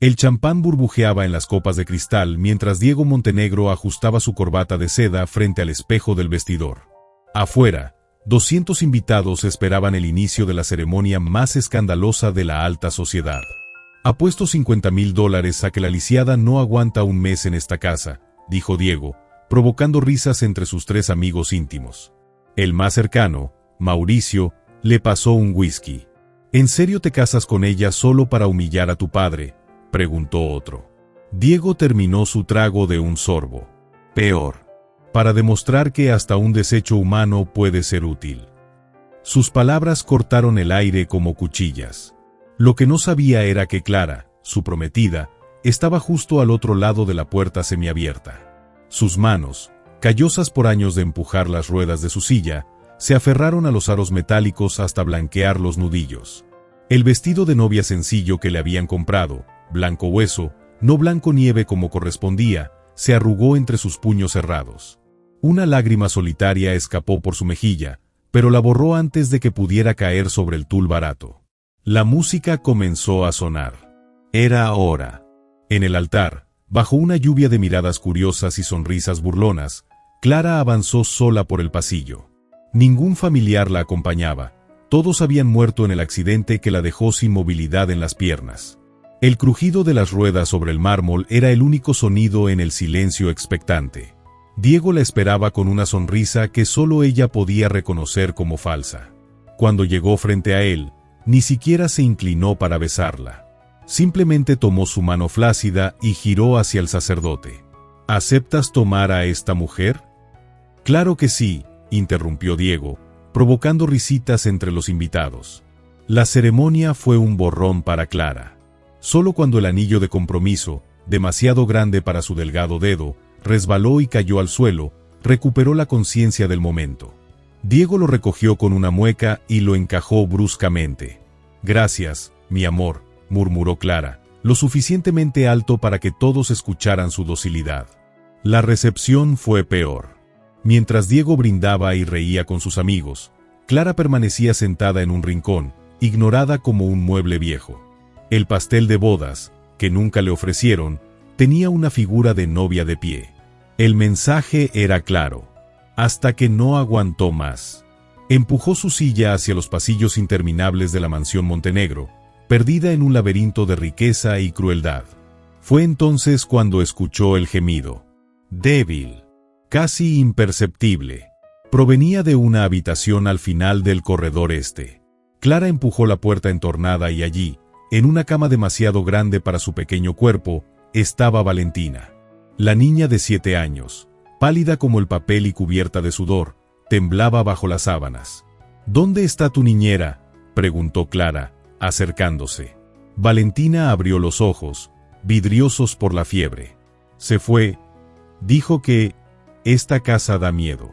El champán burbujeaba en las copas de cristal mientras Diego Montenegro ajustaba su corbata de seda frente al espejo del vestidor. Afuera, 200 invitados esperaban el inicio de la ceremonia más escandalosa de la alta sociedad. «Apuesto $50,000 a que la lisiada no aguanta un mes en esta casa», dijo Diego, provocando risas entre sus 3 amigos íntimos. El más cercano, Mauricio, le pasó un whisky. «¿En serio te casas con ella solo para humillar a tu padre?», preguntó otro. Diego terminó su trago de un sorbo. «Peor. Para demostrar que hasta un desecho humano puede ser útil». Sus palabras cortaron el aire como cuchillas. Lo que no sabía era que Clara, su prometida, estaba justo al otro lado de la puerta semiabierta. Sus manos, callosas por años de empujar las ruedas de su silla, se aferraron a los aros metálicos hasta blanquear los nudillos. El vestido de novia sencillo que le habían comprado, blanco hueso, no blanco nieve como correspondía, se arrugó entre sus puños cerrados. Una lágrima solitaria escapó por su mejilla, pero la borró antes de que pudiera caer sobre el tul barato. La música comenzó a sonar. Era hora. En el altar, bajo una lluvia de miradas curiosas y sonrisas burlonas, Clara avanzó sola por el pasillo. Ningún familiar la acompañaba. Todos habían muerto en el accidente que la dejó sin movilidad en las piernas. El crujido de las ruedas sobre el mármol era el único sonido en el silencio expectante. Diego la esperaba con una sonrisa que solo ella podía reconocer como falsa. Cuando llegó frente a él, ni siquiera se inclinó para besarla. Simplemente tomó su mano flácida y giró hacia el sacerdote. «¿Aceptas tomar a esta mujer?». «Claro que sí», interrumpió Diego, provocando risitas entre los invitados. La ceremonia fue un borrón para Clara. Solo cuando el anillo de compromiso, demasiado grande para su delgado dedo, resbaló y cayó al suelo, recuperó la conciencia del momento. Diego lo recogió con una mueca y lo encajó bruscamente. «Gracias, mi amor», murmuró Clara, lo suficientemente alto para que todos escucharan su docilidad. La recepción fue peor. Mientras Diego brindaba y reía con sus amigos, Clara permanecía sentada en un rincón, ignorada como un mueble viejo. El pastel de bodas, que nunca le ofrecieron, tenía una figura de novia de pie. El mensaje era claro, hasta que no aguantó más. Empujó su silla hacia los pasillos interminables de la mansión Montenegro, perdida en un laberinto de riqueza y crueldad. Fue entonces cuando escuchó el gemido. Débil, casi imperceptible. Provenía de una habitación al final del corredor este. Clara empujó la puerta entornada y allí, en una cama demasiado grande para su pequeño cuerpo, estaba Valentina. La niña de 7 años, pálida como el papel y cubierta de sudor, temblaba bajo las sábanas. «¿Dónde está tu niñera?», preguntó Clara, acercándose. Valentina abrió los ojos, vidriosos por la fiebre. «Se fue. Dijo que esta casa da miedo».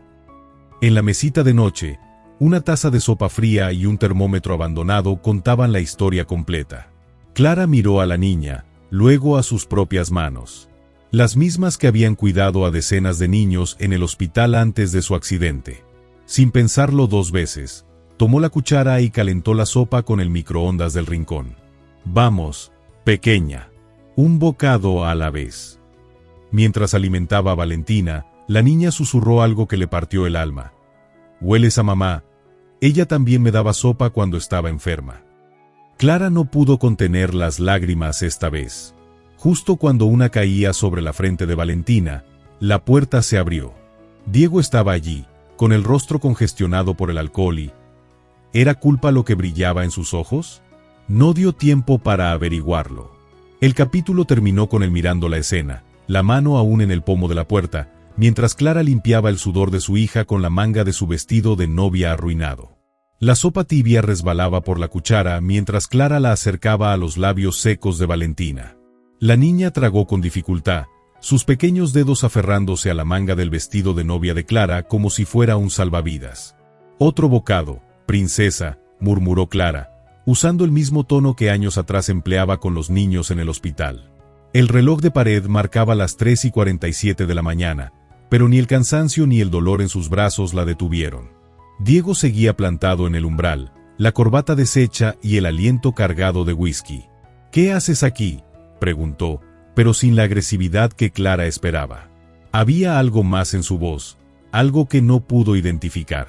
En la mesita de noche, una taza de sopa fría y un termómetro abandonado contaban la historia completa. Clara miró a la niña, luego a sus propias manos. Las mismas que habían cuidado a decenas de niños en el hospital antes de su accidente. Sin pensarlo 2 veces, tomó la cuchara y calentó la sopa con el microondas del rincón. «Vamos, pequeña, un bocado a la vez». Mientras alimentaba a Valentina, la niña susurró algo que le partió el alma. «Hueles a mamá. Ella también me daba sopa cuando estaba enferma». Clara no pudo contener las lágrimas esta vez. Justo cuando una caía sobre la frente de Valentina, la puerta se abrió. Diego estaba allí, con el rostro congestionado por el alcohol y... ¿era culpa lo que brillaba en sus ojos? No dio tiempo para averiguarlo. El capítulo terminó con él mirando la escena, la mano aún en el pomo de la puerta, mientras Clara limpiaba el sudor de su hija con la manga de su vestido de novia arruinado. La sopa tibia resbalaba por la cuchara mientras Clara la acercaba a los labios secos de Valentina. La niña tragó con dificultad, sus pequeños dedos aferrándose a la manga del vestido de novia de Clara como si fuera un salvavidas. «Otro bocado, princesa», murmuró Clara, usando el mismo tono que años atrás empleaba con los niños en el hospital. El reloj de pared marcaba las 3:47 de la mañana, pero ni el cansancio ni el dolor en sus brazos la detuvieron. Diego seguía plantado en el umbral, la corbata deshecha y el aliento cargado de whisky. «¿Qué haces aquí?», preguntó, pero sin la agresividad que Clara esperaba. Había algo más en su voz, algo que no pudo identificar.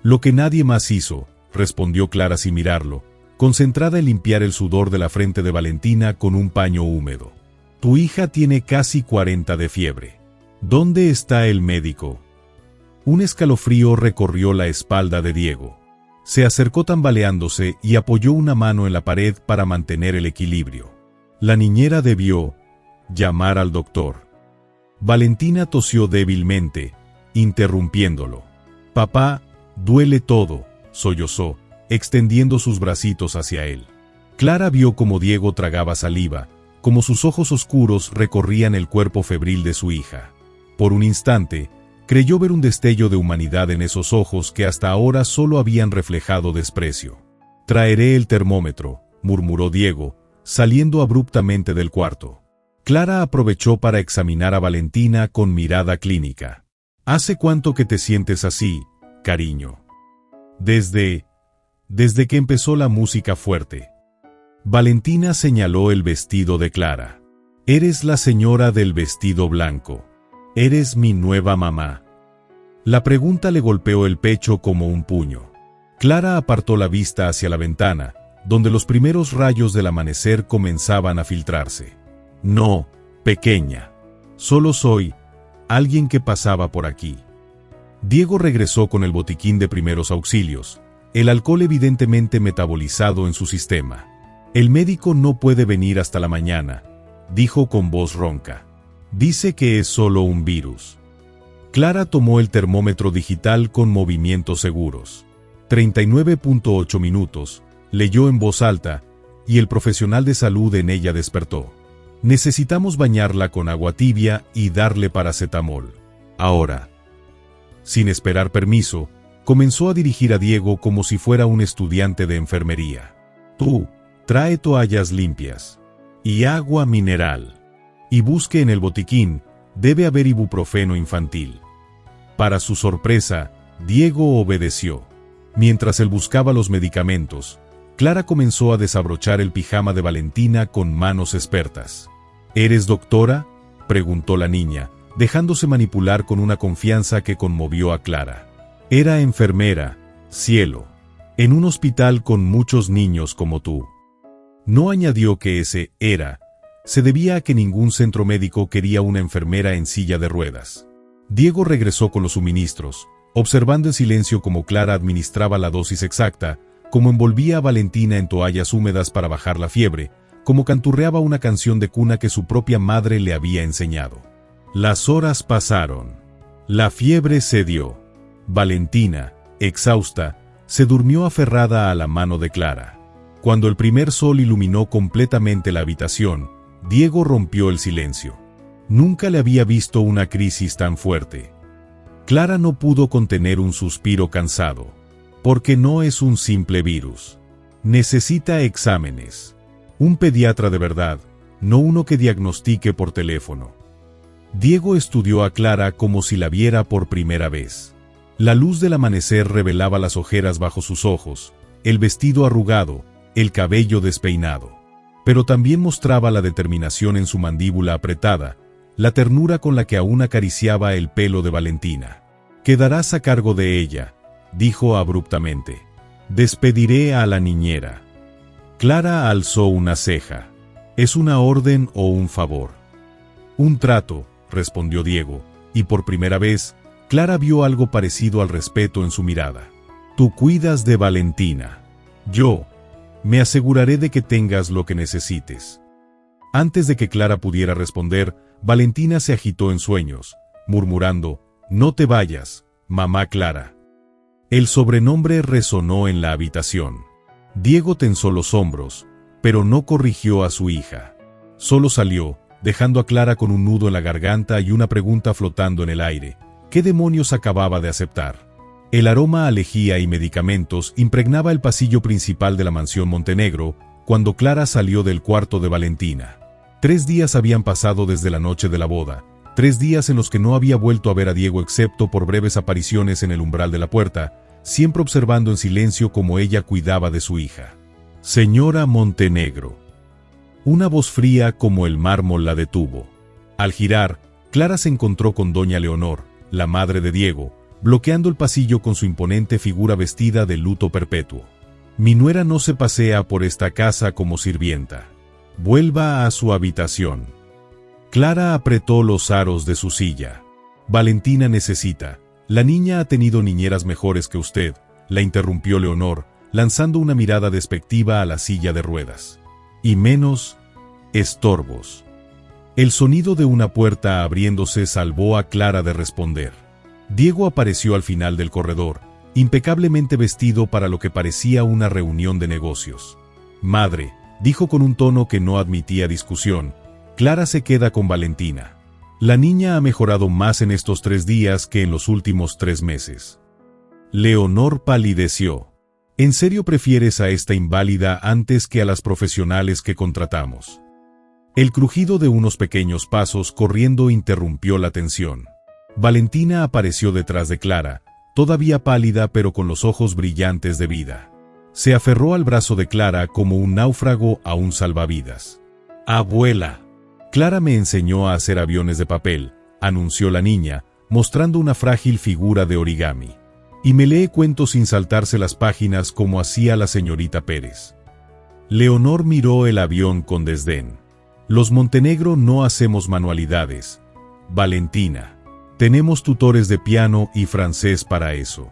Lo que nadie más hizo, respondió Clara sin mirarlo, concentrada en limpiar el sudor de la frente de Valentina con un paño húmedo. Tu hija tiene casi 40 de fiebre. ¿Dónde está el médico? Un escalofrío recorrió la espalda de Diego. Se acercó tambaleándose y apoyó una mano en la pared para mantener el equilibrio. La niñera debió llamar al doctor. Valentina tosió débilmente, interrumpiéndolo. Papá, duele todo, sollozó, extendiendo sus bracitos hacia él. Clara vio cómo Diego tragaba saliva, como sus ojos oscuros recorrían el cuerpo febril de su hija. Por un instante, creyó ver un destello de humanidad en esos ojos que hasta ahora solo habían reflejado desprecio. Traeré el termómetro, murmuró Diego, saliendo abruptamente del cuarto. Clara aprovechó para examinar a Valentina con mirada clínica. ¿Hace cuánto que te sientes así, cariño? Desde que empezó la música fuerte. Valentina señaló el vestido de Clara. Eres la señora del vestido blanco. Eres mi nueva mamá. La pregunta le golpeó el pecho como un puño. Clara apartó la vista hacia la ventana, donde los primeros rayos del amanecer comenzaban a filtrarse. No, pequeña. Solo soy alguien que pasaba por aquí. Diego regresó con el botiquín de primeros auxilios, el alcohol evidentemente metabolizado en su sistema. El médico no puede venir hasta la mañana, dijo con voz ronca. Dice que es solo un virus. Clara tomó el termómetro digital con movimientos seguros. 39.8 minutos, leyó en voz alta, y el profesional de salud en ella despertó. Necesitamos bañarla con agua tibia y darle paracetamol. Ahora. Sin esperar permiso, comenzó a dirigir a Diego como si fuera un estudiante de enfermería. Tú, trae toallas limpias. Y agua mineral. Y busque en el botiquín, debe haber ibuprofeno infantil. Para su sorpresa, Diego obedeció. Mientras él buscaba los medicamentos, Clara comenzó a desabrochar el pijama de Valentina con manos expertas. ¿Eres doctora?, preguntó la niña, dejándose manipular con una confianza que conmovió a Clara. Era enfermera, cielo, en un hospital con muchos niños como tú. No añadió que ese era se debía a que ningún centro médico quería una enfermera en silla de ruedas. Diego regresó con los suministros, observando en silencio cómo Clara administraba la dosis exacta, cómo envolvía a Valentina en toallas húmedas para bajar la fiebre, cómo canturreaba una canción de cuna que su propia madre le había enseñado. Las horas pasaron. La fiebre cedió. Valentina, exhausta, se durmió aferrada a la mano de Clara. Cuando el primer sol iluminó completamente la habitación, Diego rompió el silencio. Nunca le había visto una crisis tan fuerte. Clara no pudo contener un suspiro cansado. Porque no es un simple virus. Necesita exámenes. Un pediatra de verdad, no uno que diagnostique por teléfono. Diego estudió a Clara como si la viera por primera vez. La luz del amanecer revelaba las ojeras bajo sus ojos, el vestido arrugado, el cabello despeinado. Pero también mostraba la determinación en su mandíbula apretada, la ternura con la que aún acariciaba el pelo de Valentina. Quedarás a cargo de ella, dijo abruptamente. Despediré a la niñera. Clara alzó una ceja. ¿Es una orden o un favor? Un trato, respondió Diego, y por primera vez, Clara vio algo parecido al respeto en su mirada. Tú cuidas de Valentina. Yo me aseguraré de que tengas lo que necesites. Antes de que Clara pudiera responder, Valentina se agitó en sueños, murmurando, no te vayas, mamá Clara. El sobrenombre resonó en la habitación. Diego tensó los hombros, pero no corrigió a su hija. Solo salió, dejando a Clara con un nudo en la garganta y una pregunta flotando en el aire. ¿Qué demonios acababa de aceptar? El aroma a lejía y medicamentos impregnaba el pasillo principal de la mansión Montenegro cuando Clara salió del cuarto de Valentina. 3 días habían pasado desde la noche de la boda, 3 días en los que no había vuelto a ver a Diego excepto por breves apariciones en el umbral de la puerta, siempre observando en silencio cómo ella cuidaba de su hija. Señora Montenegro. Una voz fría como el mármol la detuvo. Al girar, Clara se encontró con doña Leonor, la madre de Diego, bloqueando el pasillo con su imponente figura vestida de luto perpetuo. Mi nuera no se pasea por esta casa como sirvienta. Vuelva a su habitación. Clara apretó los aros de su silla. Valentina necesita. La niña ha tenido niñeras mejores que usted, la interrumpió Leonor, lanzando una mirada despectiva a la silla de ruedas. Y menos estorbos. El sonido de una puerta abriéndose salvó a Clara de responder. Diego apareció al final del corredor, impecablemente vestido para lo que parecía una reunión de negocios. Madre, dijo con un tono que no admitía discusión, Clara se queda con Valentina. La niña ha mejorado más en estos 3 días que en los últimos 3 meses. Leonor palideció. ¿En serio prefieres a esta inválida antes que a las profesionales que contratamos? El crujido de unos pequeños pasos corriendo interrumpió la tensión. Valentina apareció detrás de Clara, todavía pálida pero con los ojos brillantes de vida. Se aferró al brazo de Clara como un náufrago a un salvavidas. «Abuela». Clara me enseñó a hacer aviones de papel, anunció la niña, mostrando una frágil figura de origami. Y me lee cuentos sin saltarse las páginas como hacía la señorita Pérez. Leonor miró el avión con desdén. Los Montenegro no hacemos manualidades. Valentina. Tenemos tutores de piano y francés para eso.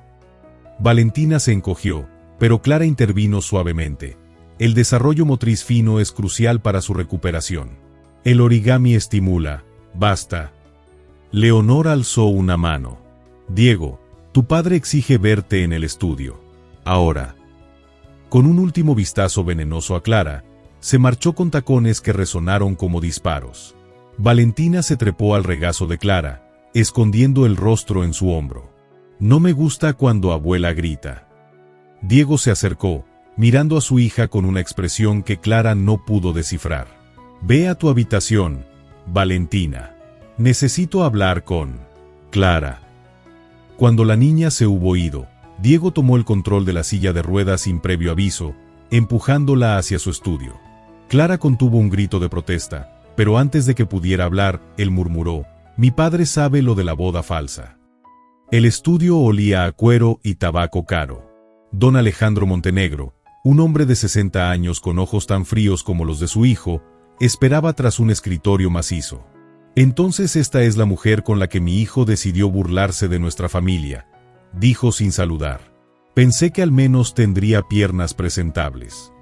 Valentina se encogió, pero Clara intervino suavemente. El desarrollo motriz fino es crucial para su recuperación. El origami estimula. Basta. Leonor alzó una mano. Diego, tu padre exige verte en el estudio. Ahora. Con un último vistazo venenoso a Clara, se marchó con tacones que resonaron como disparos. Valentina se trepó al regazo de Clara, escondiendo el rostro en su hombro. No me gusta cuando abuela grita. Diego se acercó, mirando a su hija con una expresión que Clara no pudo descifrar. Ve a tu habitación, Valentina. Necesito hablar con Clara. Cuando la niña se hubo ido, Diego tomó el control de la silla de ruedas sin previo aviso, empujándola hacia su estudio. Clara contuvo un grito de protesta, pero antes de que pudiera hablar, él murmuró: «Mi padre sabe lo de la boda falsa». El estudio olía a cuero y tabaco caro. Don Alejandro Montenegro, un hombre de 60 años con ojos tan fríos como los de su hijo, esperaba tras un escritorio macizo. «Entonces esta es la mujer con la que mi hijo decidió burlarse de nuestra familia», dijo sin saludar. «Pensé que al menos tendría piernas presentables».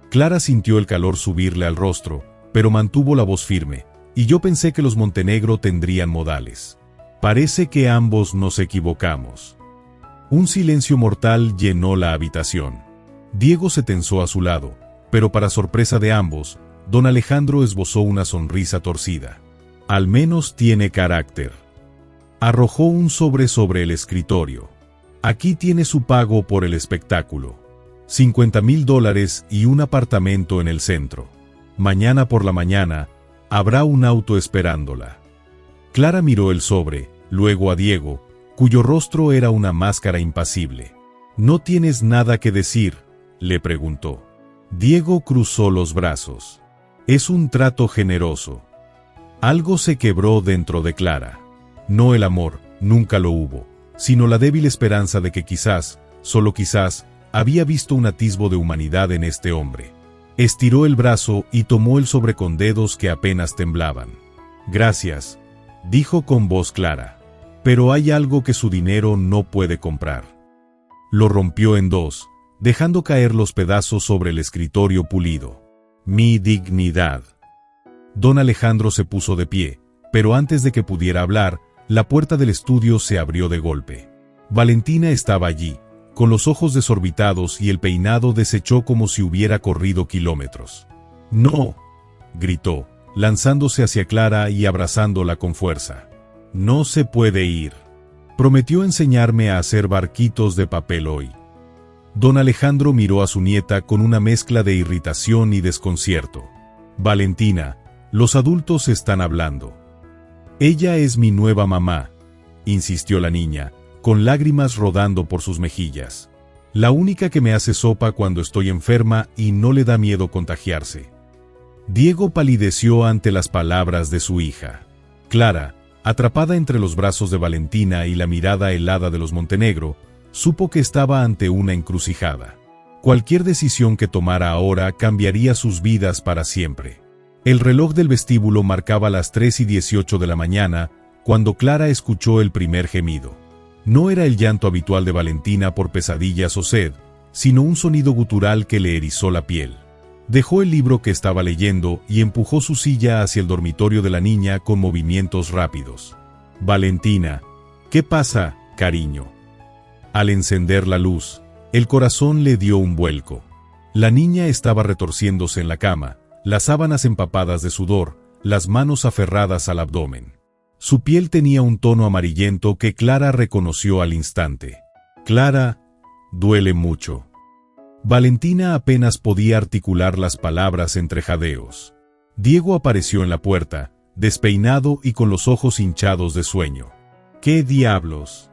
Clara sintió el calor subirle al rostro, pero mantuvo la voz firme, y yo pensé que los Montenegro tendrían modales. Parece que ambos nos equivocamos. Un silencio mortal llenó la habitación. Diego se tensó a su lado, pero para sorpresa de ambos, don Alejandro esbozó una sonrisa torcida. Al menos tiene carácter. Arrojó un sobre el escritorio. Aquí tiene su pago por el espectáculo. $50,000 y un apartamento en el centro. Mañana por la mañana, habrá un auto esperándola. Clara miró el sobre, luego a Diego, cuyo rostro era una máscara impasible. ¿No tienes nada que decir?, le preguntó. Diego cruzó los brazos. Es un trato generoso. Algo se quebró dentro de Clara. No el amor, nunca lo hubo, sino la débil esperanza de que quizás, solo quizás, había visto un atisbo de humanidad en este hombre. Estiró el brazo y tomó el sobre con dedos que apenas temblaban. Gracias, dijo con voz clara. Pero hay algo que su dinero no puede comprar. Lo rompió en dos, dejando caer los pedazos sobre el escritorio pulido. Mi dignidad. Don Alejandro se puso de pie, pero antes de que pudiera hablar, la puerta del estudio se abrió de golpe. Valentina estaba allí, con los ojos desorbitados y el peinado deshecho como si hubiera corrido kilómetros. «No», gritó, lanzándose hacia Clara y abrazándola con fuerza. «No se puede ir. Prometió enseñarme a hacer barquitos de papel hoy». Don Alejandro miró a su nieta con una mezcla de irritación y desconcierto. «Valentina, los adultos están hablando». «Ella es mi nueva mamá», insistió la niña, con lágrimas rodando por sus mejillas. «La única que me hace sopa cuando estoy enferma y no le da miedo contagiarse». Diego palideció ante las palabras de su hija. Clara, atrapada entre los brazos de Valentina y la mirada helada de los Montenegro, supo que estaba ante una encrucijada. Cualquier decisión que tomara ahora cambiaría sus vidas para siempre. El reloj del vestíbulo marcaba las 3:18 de la mañana, cuando Clara escuchó el primer gemido. No era el llanto habitual de Valentina por pesadillas o sed, sino un sonido gutural que le erizó la piel. Dejó el libro que estaba leyendo y empujó su silla hacia el dormitorio de la niña con movimientos rápidos. «Valentina, ¿qué pasa, cariño?» Al encender la luz, el corazón le dio un vuelco. La niña estaba retorciéndose en la cama, las sábanas empapadas de sudor, las manos aferradas al abdomen. Su piel tenía un tono amarillento que Clara reconoció al instante. «Clara, duele mucho». Valentina apenas podía articular las palabras entre jadeos. Diego apareció en la puerta, despeinado y con los ojos hinchados de sueño. «¿Qué diablos?».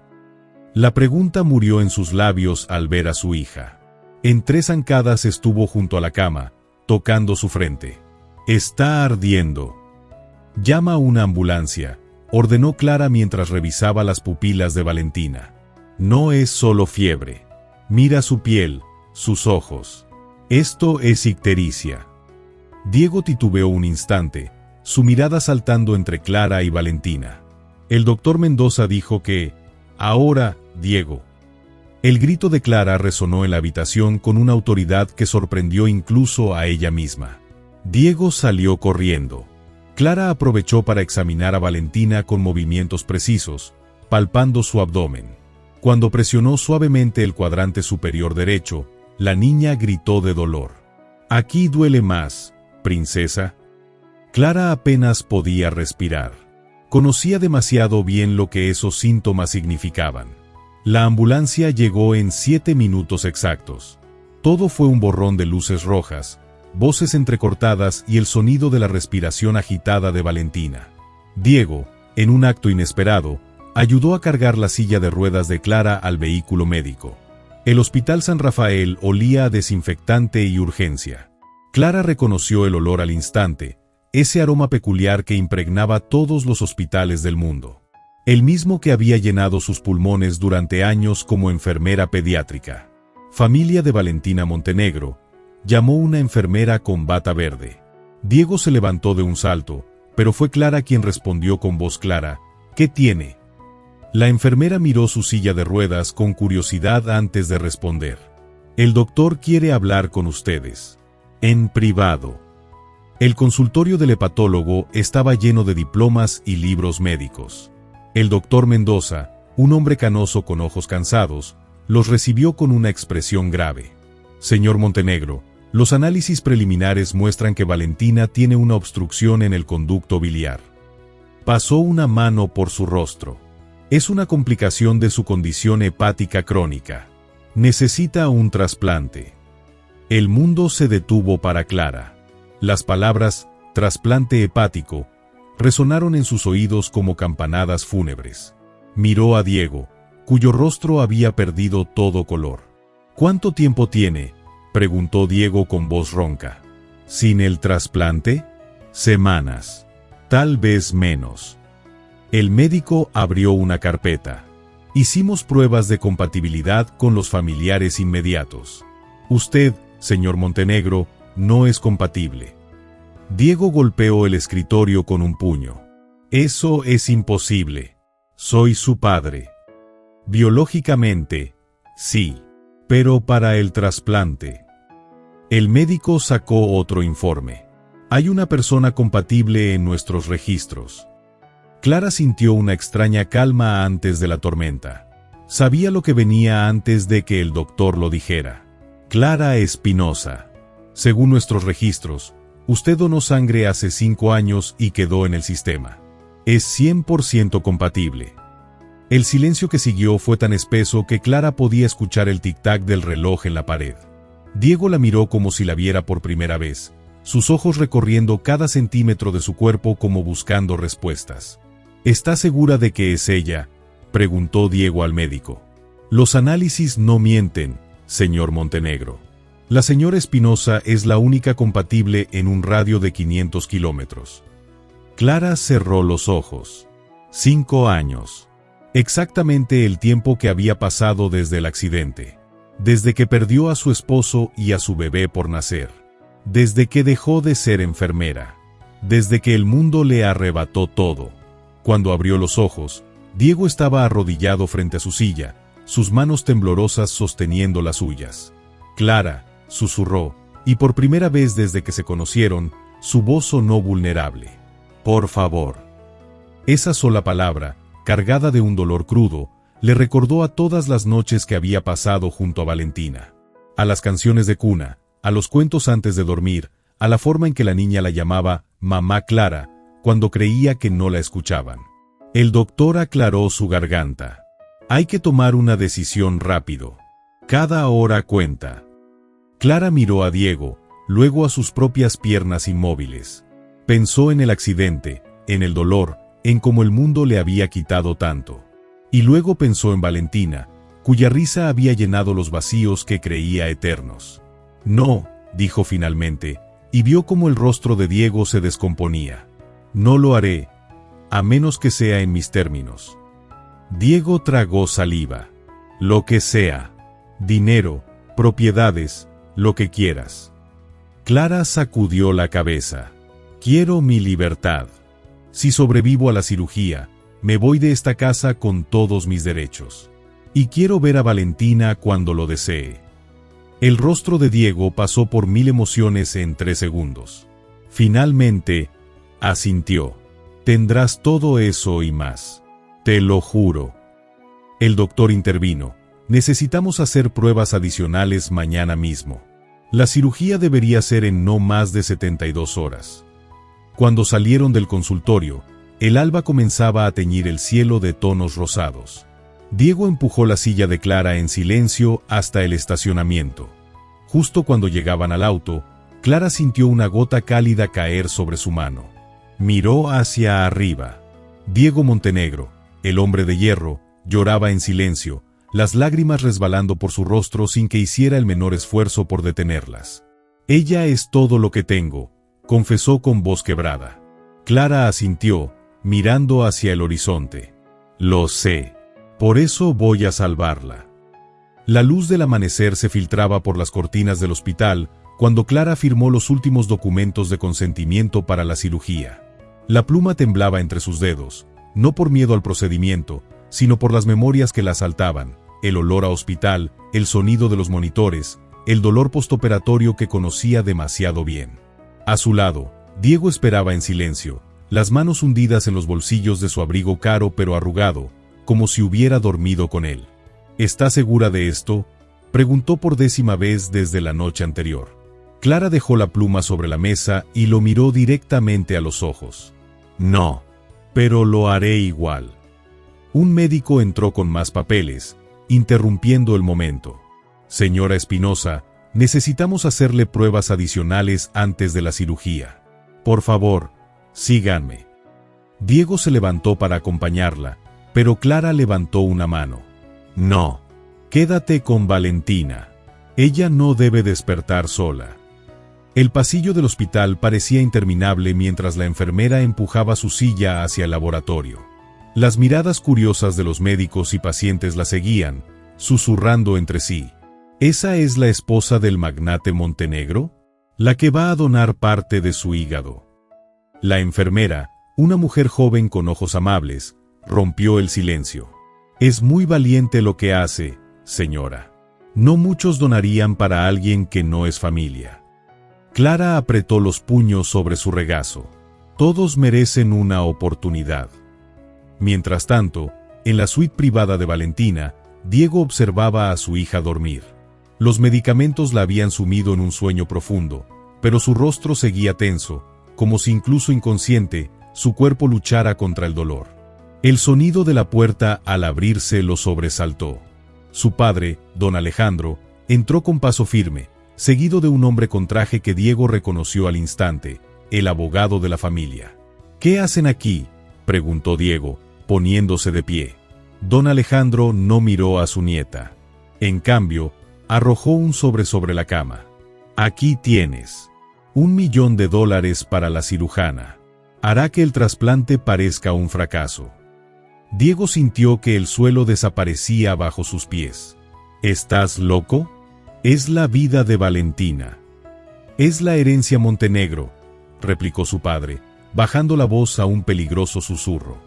La pregunta murió en sus labios al ver a su hija. En 3 zancadas estuvo junto a la cama, tocando su frente. «Está ardiendo». «Llama a una ambulancia», ordenó Clara mientras revisaba las pupilas de Valentina. «No es solo fiebre. Mira su piel, sus ojos. Esto es ictericia». Diego titubeó un instante, su mirada saltando entre Clara y Valentina. El doctor Mendoza dijo que, «Ahora, Diego». El grito de Clara resonó en la habitación con una autoridad que sorprendió incluso a ella misma. Diego salió corriendo. Clara aprovechó para examinar a Valentina con movimientos precisos, palpando su abdomen. Cuando presionó suavemente el cuadrante superior derecho, la niña gritó de dolor. «Aquí duele más, princesa». Clara apenas podía respirar. Conocía demasiado bien lo que esos síntomas significaban. La ambulancia llegó en 7 minutos exactos. Todo fue un borrón de luces rojas, voces entrecortadas y el sonido de la respiración agitada de Valentina. Diego, en un acto inesperado, ayudó a cargar la silla de ruedas de Clara al vehículo médico. El Hospital San Rafael olía a desinfectante y urgencia. Clara reconoció el olor al instante, ese aroma peculiar que impregnaba todos los hospitales del mundo. El mismo que había llenado sus pulmones durante años como enfermera pediátrica. Familia de Valentina Montenegro, llamó una enfermera con bata verde. Diego se levantó de un salto, pero fue Clara quien respondió con voz clara, «¿Qué tiene?». La enfermera miró su silla de ruedas con curiosidad antes de responder. «El doctor quiere hablar con ustedes. En privado». El consultorio del hepatólogo estaba lleno de diplomas y libros médicos. El doctor Mendoza, un hombre canoso con ojos cansados, los recibió con una expresión grave. «Señor Montenegro, los análisis preliminares muestran que Valentina tiene una obstrucción en el conducto biliar». Pasó una mano por su rostro. «Es una complicación de su condición hepática crónica. Necesita un trasplante». El mundo se detuvo para Clara. Las palabras «trasplante hepático» resonaron en sus oídos como campanadas fúnebres. Miró a Diego, cuyo rostro había perdido todo color. «¿Cuánto tiempo tiene?», preguntó Diego con voz ronca. «¿Sin el trasplante?». «Semanas. Tal vez menos». El médico abrió una carpeta. «Hicimos pruebas de compatibilidad con los familiares inmediatos. Usted, señor Montenegro, no es compatible». Diego golpeó el escritorio con un puño. «Eso es imposible. Soy su padre». «Biológicamente, sí. Pero para el trasplante». El médico sacó otro informe. «Hay una persona compatible en nuestros registros». Clara sintió una extraña calma antes de la tormenta. Sabía lo que venía antes de que el doctor lo dijera. «Clara Espinosa. Según nuestros registros, usted donó sangre hace 5 años y quedó en el sistema. Es 100% compatible». El silencio que siguió fue tan espeso que Clara podía escuchar el tic-tac del reloj en la pared. Diego la miró como si la viera por primera vez, sus ojos recorriendo cada centímetro de su cuerpo como buscando respuestas. «¿Está segura de que es ella?», preguntó Diego al médico. «Los análisis no mienten, señor Montenegro». La señora Espinosa es la única compatible en un radio de 500 kilómetros. Clara cerró los ojos. 5 años. Exactamente el tiempo que había pasado desde el accidente. Desde que perdió a su esposo y a su bebé por nacer. Desde que dejó de ser enfermera. Desde que el mundo le arrebató todo. Cuando abrió los ojos, Diego estaba arrodillado frente a su silla, sus manos temblorosas sosteniendo las suyas. Clara, susurró, y por primera vez desde que se conocieron, su voz sonó vulnerable. Por favor. Esa sola palabra, cargada de un dolor crudo, le recordó a todas las noches que había pasado junto a Valentina. A las canciones de cuna, a los cuentos antes de dormir, a la forma en que la niña la llamaba Mamá Clara, cuando creía que no la escuchaban. El doctor aclaró su garganta. Hay que tomar una decisión rápido. Cada hora cuenta. Clara miró a Diego, luego a sus propias piernas inmóviles. Pensó en el accidente, en el dolor, en cómo el mundo le había quitado tanto. Y luego pensó en Valentina, cuya risa había llenado los vacíos que creía eternos. No, dijo finalmente, y vio cómo el rostro de Diego se descomponía. No lo haré, a menos que sea en mis términos. Diego tragó saliva. Lo que sea. Dinero, propiedades, lo que quieras. Clara sacudió la cabeza. Quiero mi libertad. Si sobrevivo a la cirugía, me voy de esta casa con todos mis derechos. Y quiero ver a Valentina cuando lo desee. El rostro de Diego pasó por 1000 emociones en 3 segundos. Finalmente, asintió. Tendrás todo eso y más. Te lo juro. El doctor intervino. Necesitamos hacer pruebas adicionales mañana mismo. La cirugía debería ser en no más de 72 horas. Cuando salieron del consultorio, el alba comenzaba a teñir el cielo de tonos rosados. Diego empujó la silla de Clara en silencio hasta el estacionamiento. Justo cuando llegaban al auto, Clara sintió una gota cálida caer sobre su mano. Miró hacia arriba. Diego Montenegro, el hombre de hierro, lloraba en silencio, las lágrimas resbalando por su rostro sin que hiciera el menor esfuerzo por detenerlas. Ella es todo lo que tengo, confesó con voz quebrada. Clara asintió, mirando hacia el horizonte. Lo sé. Por eso voy a salvarla. La luz del amanecer se filtraba por las cortinas del hospital cuando Clara firmó los últimos documentos de consentimiento para la cirugía. La pluma temblaba entre sus dedos, no por miedo al procedimiento, sino por las memorias que la asaltaban, el olor a hospital, el sonido de los monitores, el dolor postoperatorio que conocía demasiado bien. A su lado, Diego esperaba en silencio, las manos hundidas en los bolsillos de su abrigo caro pero arrugado, como si hubiera dormido con él. ¿Está segura de esto?, preguntó por 10ª vez desde la noche anterior. Clara dejó la pluma sobre la mesa y lo miró directamente a los ojos. No, pero lo haré igual. Un médico entró con más papeles, interrumpiendo el momento. Señora Espinosa, necesitamos hacerle pruebas adicionales antes de la cirugía. Por favor, síganme. Diego se levantó para acompañarla, pero Clara levantó una mano. No, quédate con Valentina. Ella no debe despertar sola. El pasillo del hospital parecía interminable mientras la enfermera empujaba su silla hacia el laboratorio. Las miradas curiosas de los médicos y pacientes la seguían, susurrando entre sí. ¿Esa es la esposa del magnate Montenegro? La que va a donar parte de su hígado. La enfermera, una mujer joven con ojos amables, rompió el silencio. Es muy valiente lo que hace, señora. No muchos donarían para alguien que no es familia. Clara apretó los puños sobre su regazo. Todos merecen una oportunidad. Mientras tanto, en la suite privada de Valentina, Diego observaba a su hija dormir. Los medicamentos la habían sumido en un sueño profundo, pero su rostro seguía tenso, como si incluso inconsciente, su cuerpo luchara contra el dolor. El sonido de la puerta al abrirse lo sobresaltó. Su padre, don Alejandro, entró con paso firme, seguido de un hombre con traje que Diego reconoció al instante, el abogado de la familia. ¿Qué hacen aquí?, preguntó Diego, poniéndose de pie. Don Alejandro no miró a su nieta. En cambio, arrojó un sobre la cama. Aquí tienes. $1.000.000 para la cirujana. Hará que el trasplante parezca un fracaso. Diego sintió que el suelo desaparecía bajo sus pies. ¿Estás loco? Es la vida de Valentina. Es la herencia Montenegro, replicó su padre, bajando la voz a un peligroso susurro.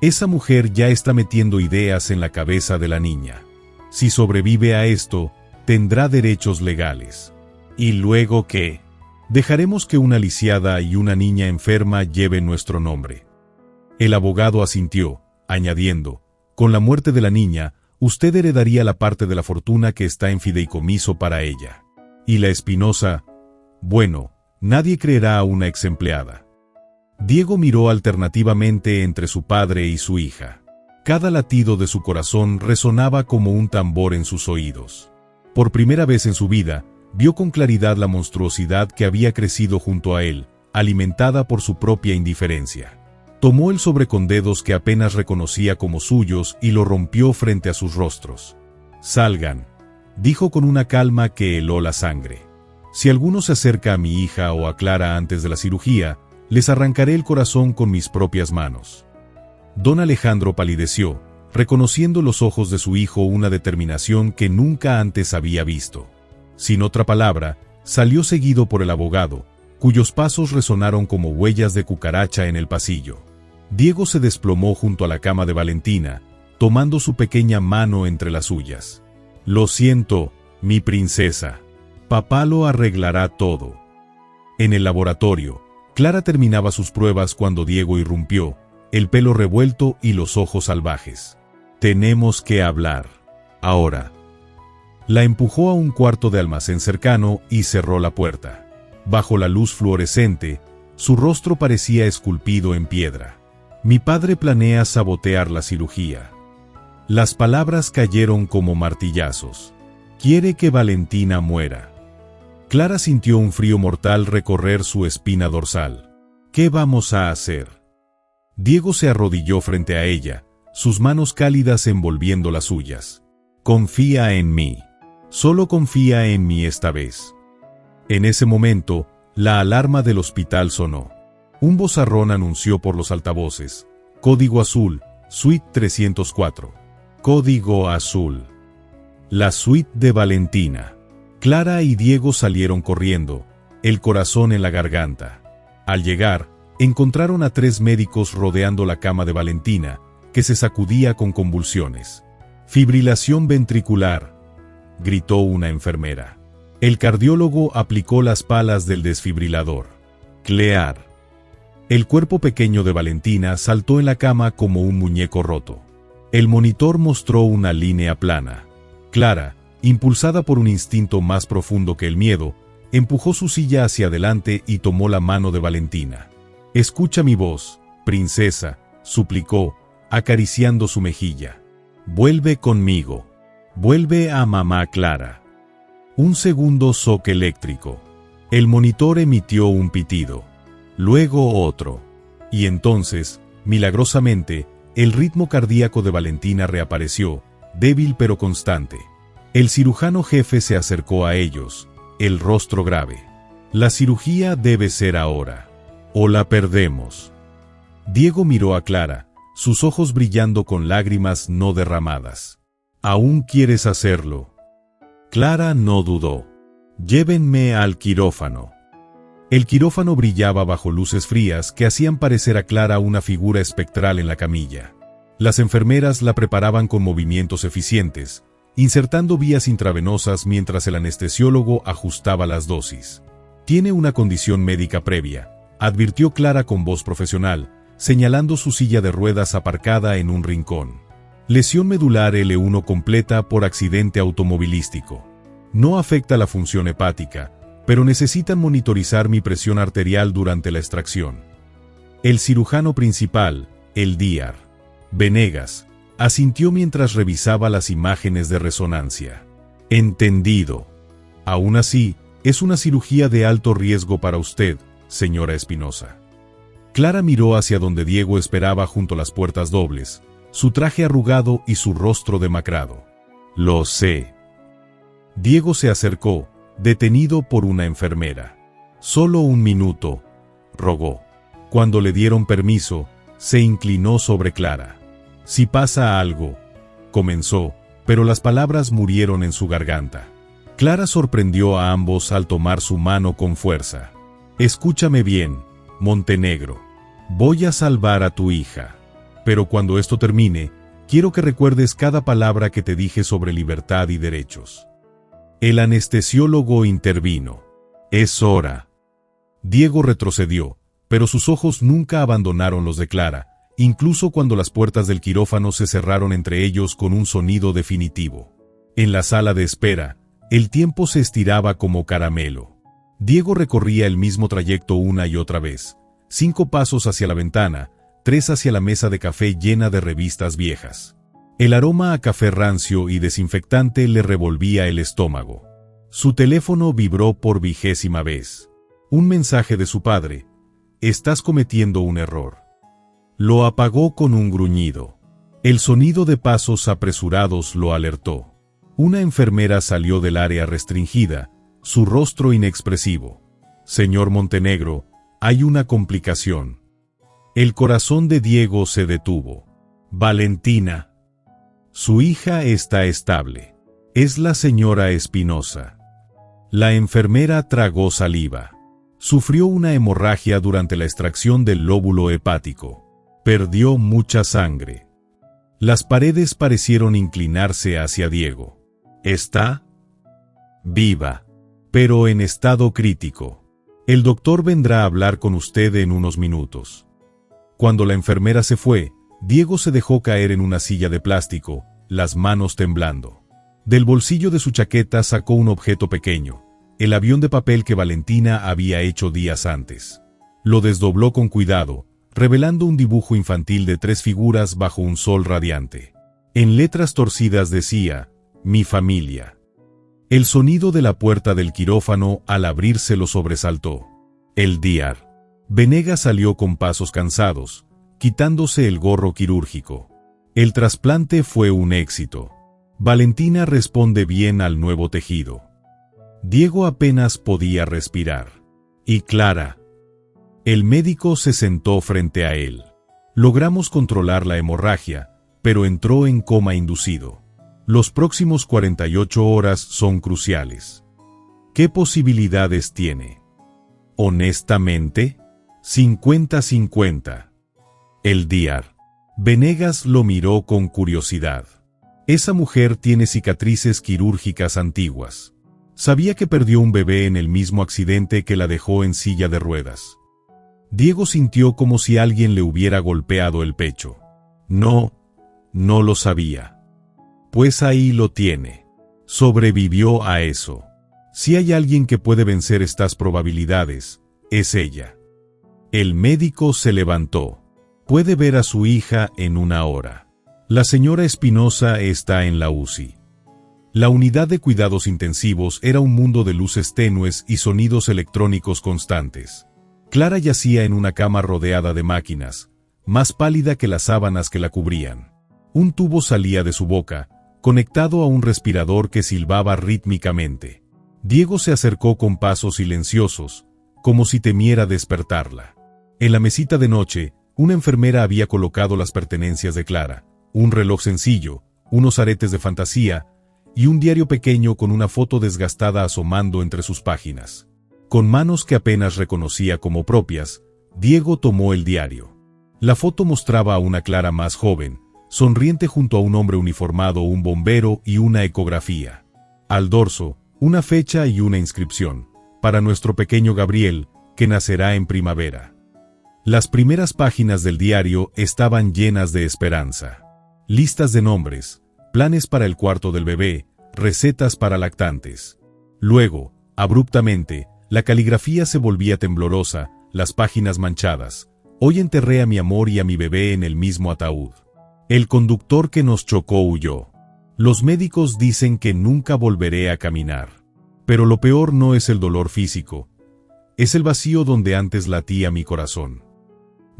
Esa mujer ya está metiendo ideas en la cabeza de la niña. Si sobrevive a esto, tendrá derechos legales. ¿Y luego qué? Dejaremos que una lisiada y una niña enferma lleven nuestro nombre. El abogado asintió, añadiendo, con la muerte de la niña, usted heredaría la parte de la fortuna que está en fideicomiso para ella. Y la Espinosa, bueno, nadie creerá a una ex empleada. Diego miró alternativamente entre su padre y su hija. Cada latido de su corazón resonaba como un tambor en sus oídos. Por primera vez en su vida, vio con claridad la monstruosidad que había crecido junto a él, alimentada por su propia indiferencia. Tomó el sobre con dedos que apenas reconocía como suyos y lo rompió frente a sus rostros. «Salgan», dijo con una calma que heló la sangre. «Si alguno se acerca a mi hija o a Clara antes de la cirugía, les arrancaré el corazón con mis propias manos». Don Alejandro palideció, reconociendo en los ojos de su hijo una determinación que nunca antes había visto. Sin otra palabra, salió seguido por el abogado, cuyos pasos resonaron como huellas de cucaracha en el pasillo. Diego se desplomó junto a la cama de Valentina, tomando su pequeña mano entre las suyas. «Lo siento, mi princesa. Papá lo arreglará todo». En el laboratorio, Clara terminaba sus pruebas cuando Diego irrumpió, el pelo revuelto y los ojos salvajes. «Tenemos que hablar. Ahora». La empujó a un cuarto de almacén cercano y cerró la puerta. Bajo la luz fluorescente, su rostro parecía esculpido en piedra. «Mi padre planea sabotear la cirugía». Las palabras cayeron como martillazos. «Quiere que Valentina muera». Clara sintió un frío mortal recorrer su espina dorsal. «¿Qué vamos a hacer?». Diego se arrodilló frente a ella, sus manos cálidas envolviendo las suyas. «Confía en mí. Solo confía en mí esta vez». En ese momento, la alarma del hospital sonó. Un vozarrón anunció por los altavoces: «Código azul, suite 304. Código azul». La suite de Valentina. Clara y Diego salieron corriendo, el corazón en la garganta. Al llegar, encontraron a 3 médicos rodeando la cama de Valentina, que se sacudía con convulsiones. «Fibrilación ventricular», gritó una enfermera. El cardiólogo aplicó las palas del desfibrilador. «Clear». El cuerpo pequeño de Valentina saltó en la cama como un muñeco roto. El monitor mostró una línea plana. Clara, impulsada por un instinto más profundo que el miedo, empujó su silla hacia adelante y tomó la mano de Valentina. «Escucha mi voz, princesa», suplicó, acariciando su mejilla. «Vuelve conmigo. Vuelve a mamá Clara». Un segundo shock eléctrico. El monitor emitió un pitido. Luego otro. Y entonces, milagrosamente, el ritmo cardíaco de Valentina reapareció, débil pero constante. El cirujano jefe se acercó a ellos, el rostro grave. «La cirugía debe ser ahora, o la perdemos». Diego miró a Clara, sus ojos brillando con lágrimas no derramadas. «¿Aún quieres hacerlo?». Clara no dudó. «Llévenme al quirófano». El quirófano brillaba bajo luces frías que hacían parecer a Clara una figura espectral en la camilla. Las enfermeras la preparaban con movimientos eficientes, insertando vías intravenosas mientras el anestesiólogo ajustaba las dosis. «Tiene una condición médica previa», advirtió Clara con voz profesional, señalando su silla de ruedas aparcada en un rincón. «Lesión medular L1 completa por accidente automovilístico. No afecta la función hepática, pero necesitan monitorizar mi presión arterial durante la extracción». El cirujano principal, el Dr. Venegas, asintió mientras revisaba las imágenes de resonancia. «Entendido. Aún así, es una cirugía de alto riesgo para usted, señora Espinosa». Clara miró hacia donde Diego esperaba junto a las puertas dobles, su traje arrugado y su rostro demacrado. «Lo sé». Diego se acercó, detenido por una enfermera. «Solo un minuto», rogó. Cuando le dieron permiso, se inclinó sobre Clara. «Si pasa algo», comenzó, pero las palabras murieron en su garganta. Clara sorprendió a ambos al tomar su mano con fuerza. «Escúchame bien, Montenegro. Voy a salvar a tu hija. Pero cuando esto termine, quiero que recuerdes cada palabra que te dije sobre libertad y derechos». El anestesiólogo intervino. «Es hora». Diego retrocedió, pero sus ojos nunca abandonaron los de Clara, incluso cuando las puertas del quirófano se cerraron entre ellos con un sonido definitivo. En la sala de espera, el tiempo se estiraba como caramelo. Diego recorría el mismo trayecto una y otra vez, 5 pasos hacia la ventana, 3 hacia la mesa de café llena de revistas viejas. El aroma a café rancio y desinfectante le revolvía el estómago. Su teléfono vibró por 20ª vez. Un mensaje de su padre: «Estás cometiendo un error». Lo apagó con un gruñido. El sonido de pasos apresurados lo alertó. Una enfermera salió del área restringida, su rostro inexpresivo. «Señor Montenegro, hay una complicación». El corazón de Diego se detuvo. «Valentina. Su hija está estable. Es la señora Espinosa». La enfermera tragó saliva. Sufrió una hemorragia durante la extracción del lóbulo hepático. Perdió mucha sangre. Las paredes parecieron inclinarse hacia Diego. «Está viva, pero en estado crítico. El doctor vendrá a hablar con usted en unos minutos». Cuando la enfermera se fue, Diego se dejó caer en una silla de plástico, las manos temblando. Del bolsillo de su chaqueta sacó un objeto pequeño, el avión de papel que Valentina había hecho días antes. Lo desdobló con cuidado, revelando un dibujo infantil de 3 figuras bajo un sol radiante. En letras torcidas decía: «Mi familia». El sonido de la puerta del quirófano al abrirse lo sobresaltó. El diar. Venegas salió con pasos cansados, quitándose el gorro quirúrgico. El trasplante fue un éxito. Valentina responde bien al nuevo tejido. Diego apenas podía respirar. ¿Y Clara? El médico se sentó frente a él. Logramos controlar la hemorragia, pero entró en coma inducido. Los próximos 48 horas son cruciales. ¿Qué posibilidades tiene? Honestamente, 50-50. El diar. Venegas lo miró con curiosidad. Esa mujer tiene cicatrices quirúrgicas antiguas. Sabía que perdió un bebé en el mismo accidente que la dejó en silla de ruedas. Diego sintió como si alguien le hubiera golpeado el pecho. No lo sabía. Pues ahí lo tiene. Sobrevivió a eso. Si hay alguien que puede vencer estas probabilidades, es ella. El médico se levantó. Puede ver a su hija en 1 hora. La señora Espinosa está en la UCI. La unidad de cuidados intensivos era un mundo de luces tenues y sonidos electrónicos constantes. Clara yacía en una cama rodeada de máquinas, más pálida que las sábanas que la cubrían. Un tubo salía de su boca, conectado a un respirador que silbaba rítmicamente. Diego se acercó con pasos silenciosos, como si temiera despertarla. En la mesita de noche, una enfermera había colocado las pertenencias de Clara, un reloj sencillo, unos aretes de fantasía, y un diario pequeño con una foto desgastada asomando entre sus páginas. Con manos que apenas reconocía como propias, Diego tomó el diario. La foto mostraba a una Clara más joven, sonriente junto a un hombre uniformado, un bombero y una ecografía. Al dorso, una fecha y una inscripción: «Para nuestro pequeño Gabriel, que nacerá en primavera». Las primeras páginas del diario estaban llenas de esperanza. Listas de nombres, planes para el cuarto del bebé, recetas para lactantes. Luego, abruptamente, la caligrafía se volvía temblorosa, las páginas manchadas. «Hoy enterré a mi amor y a mi bebé en el mismo ataúd. El conductor que nos chocó huyó. Los médicos dicen que nunca volveré a caminar. Pero lo peor no es el dolor físico. Es el vacío donde antes latía mi corazón».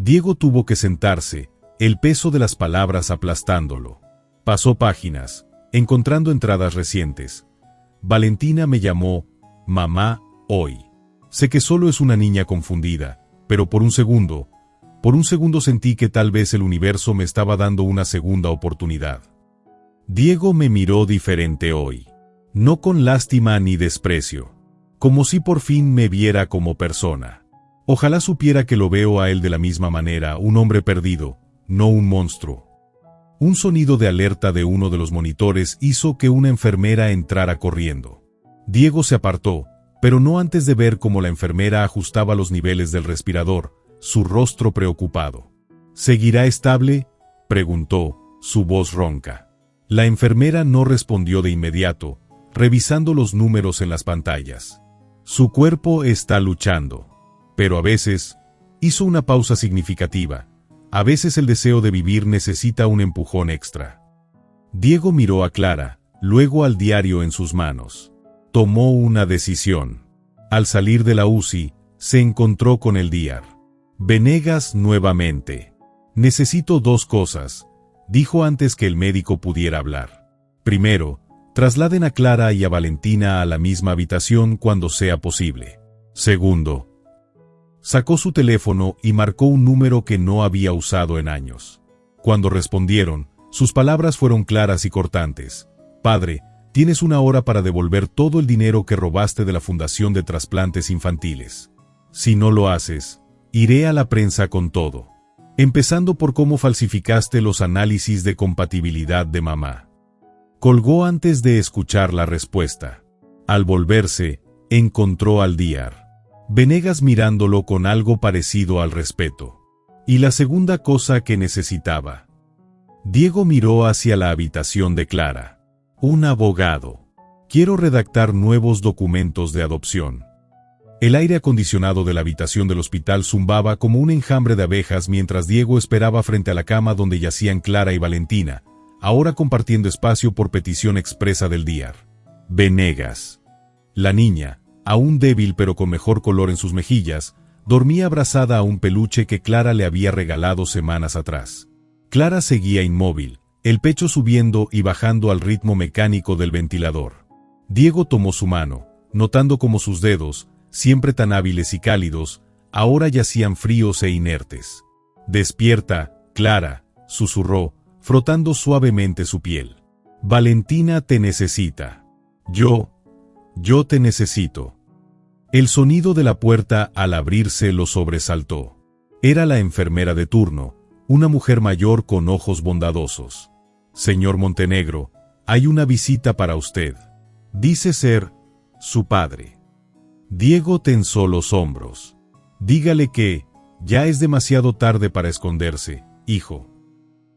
Diego tuvo que sentarse, el peso de las palabras aplastándolo. Pasó páginas, encontrando entradas recientes. «Valentina me llamó, Mamá, hoy. Sé que solo es una niña confundida, pero por un segundo sentí que tal vez el universo me estaba dando una segunda oportunidad. Diego me miró diferente hoy. No con lástima ni desprecio. Como si por fin me viera como persona. Ojalá supiera que lo veo a él de la misma manera, un hombre perdido, no un monstruo. Un sonido de alerta de uno de los monitores hizo que una enfermera entrara corriendo. Diego se apartó, pero no antes de ver cómo la enfermera ajustaba los niveles del respirador, su rostro preocupado. ¿Seguirá estable?, preguntó, su voz ronca. La enfermera no respondió de inmediato, revisando los números en las pantallas. Su cuerpo está luchando. Pero a veces, hizo una pausa significativa, a veces el deseo de vivir necesita un empujón extra. Diego miró a Clara, luego al diario en sus manos. Tomó una decisión. Al salir de la UCI, se encontró con el diar. Venegas nuevamente. Necesito 2 cosas, dijo antes que el médico pudiera hablar. Primero, trasladen a Clara y a Valentina a la misma habitación cuando sea posible. Segundo, sacó su teléfono y marcó un número que no había usado en años. Cuando respondieron, sus palabras fueron claras y cortantes. Padre, tienes 1 hora para devolver todo el dinero que robaste de la Fundación de Trasplantes Infantiles. Si no lo haces, iré a la prensa con todo. Empezando por cómo falsificaste los análisis de compatibilidad de mamá. Colgó antes de escuchar la respuesta. Al volverse, encontró al diar. Venegas mirándolo con algo parecido al respeto. Y la segunda cosa que necesitaba. Diego miró hacia la habitación de Clara. Un abogado. Quiero redactar nuevos documentos de adopción. El aire acondicionado de la habitación del hospital zumbaba como un enjambre de abejas mientras Diego esperaba frente a la cama donde yacían Clara y Valentina, ahora compartiendo espacio por petición expresa del diar. Venegas. La niña, aún débil pero con mejor color en sus mejillas, dormía abrazada a un peluche que Clara le había regalado semanas atrás. Clara seguía inmóvil, el pecho subiendo y bajando al ritmo mecánico del ventilador. Diego tomó su mano, notando cómo sus dedos, siempre tan hábiles y cálidos, ahora yacían fríos e inertes. Despierta, Clara, susurró, frotando suavemente su piel. Valentina te necesita. Yo te necesito. El sonido de la puerta al abrirse lo sobresaltó. Era la enfermera de turno, una mujer mayor con ojos bondadosos. Señor Montenegro, hay una visita para usted. Dice ser su padre. Diego tensó los hombros. Dígale que ya es demasiado tarde para esconderse, hijo.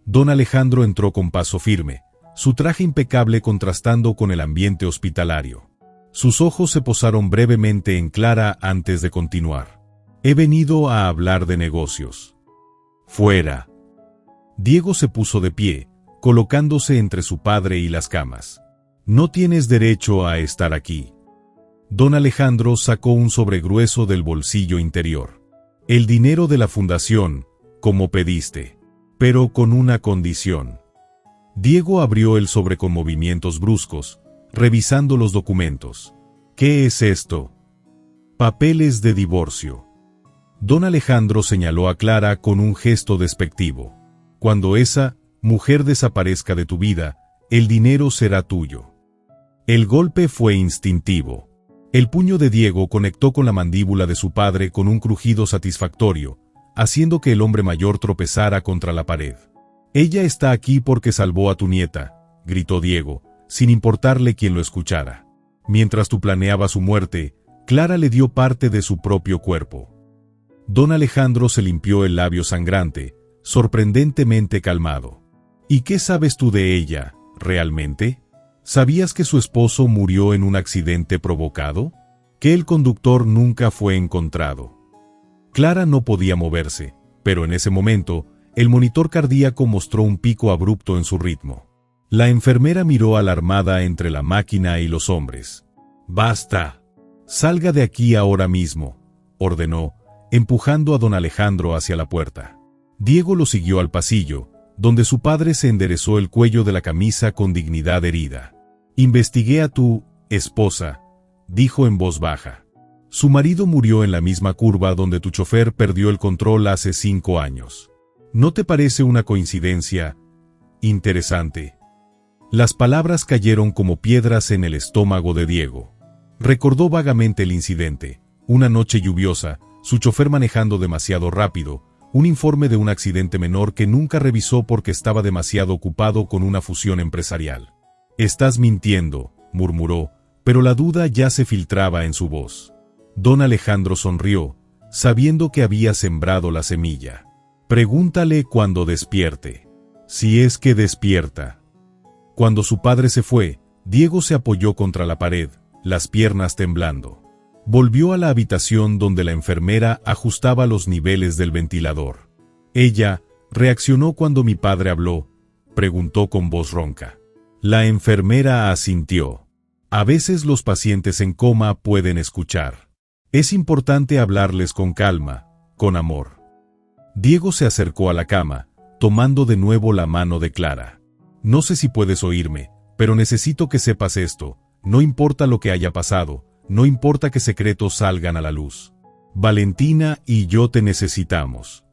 Don Alejandro entró con paso firme, su traje impecable contrastando con el ambiente hospitalario. Sus ojos se posaron brevemente en Clara antes de continuar. He venido a hablar de negocios. Fuera. Diego se puso de pie, colocándose entre su padre y las camas. No tienes derecho a estar aquí. Don Alejandro sacó un sobregrueso del bolsillo interior. El dinero de la fundación, como pediste, pero con una condición. Diego abrió el sobre con movimientos bruscos, revisando los documentos. ¿Qué es esto? Papeles de divorcio. Don Alejandro señaló a Clara con un gesto despectivo. Cuando esa mujer desaparezca de tu vida, el dinero será tuyo. El golpe fue instintivo. El puño de Diego conectó con la mandíbula de su padre con un crujido satisfactorio, haciendo que el hombre mayor tropezara contra la pared. Ella está aquí porque salvó a tu nieta, gritó Diego, sin importarle quién lo escuchara. Mientras tú planeabas su muerte, Clara le dio parte de su propio cuerpo. Don Alejandro se limpió el labio sangrante, sorprendentemente calmado. ¿Y qué sabes tú de ella, realmente? ¿Sabías que su esposo murió en un accidente provocado? ¿Que el conductor nunca fue encontrado? Clara no podía moverse, pero en ese momento, el monitor cardíaco mostró un pico abrupto en su ritmo. La enfermera miró alarmada entre la máquina y los hombres. ¡Basta! Salga de aquí ahora mismo, ordenó, empujando a don Alejandro hacia la puerta. Diego lo siguió al pasillo, donde su padre se enderezó el cuello de la camisa con dignidad herida. Investigué a tu esposa, dijo en voz baja. Su marido murió en la misma curva donde tu chofer perdió el control hace 5 años. ¿No te parece una coincidencia interesante? Las palabras cayeron como piedras en el estómago de Diego. Recordó vagamente el incidente, una noche lluviosa, su chofer manejando demasiado rápido, un informe de un accidente menor que nunca revisó porque estaba demasiado ocupado con una fusión empresarial. «Estás mintiendo», murmuró, pero la duda ya se filtraba en su voz. Don Alejandro sonrió, sabiendo que había sembrado la semilla. «Pregúntale cuando despierte. Si es que despierta». Cuando su padre se fue, Diego se apoyó contra la pared, las piernas temblando. Volvió a la habitación donde la enfermera ajustaba los niveles del ventilador. «Ella reaccionó cuando mi padre habló», preguntó con voz ronca. La enfermera asintió. «A veces los pacientes en coma pueden escuchar. Es importante hablarles con calma, con amor». Diego se acercó a la cama, tomando de nuevo la mano de Clara. «No sé si puedes oírme, pero necesito que sepas esto. No importa lo que haya pasado, no importa que secretos salgan a la luz. Valentina y yo te necesitamos».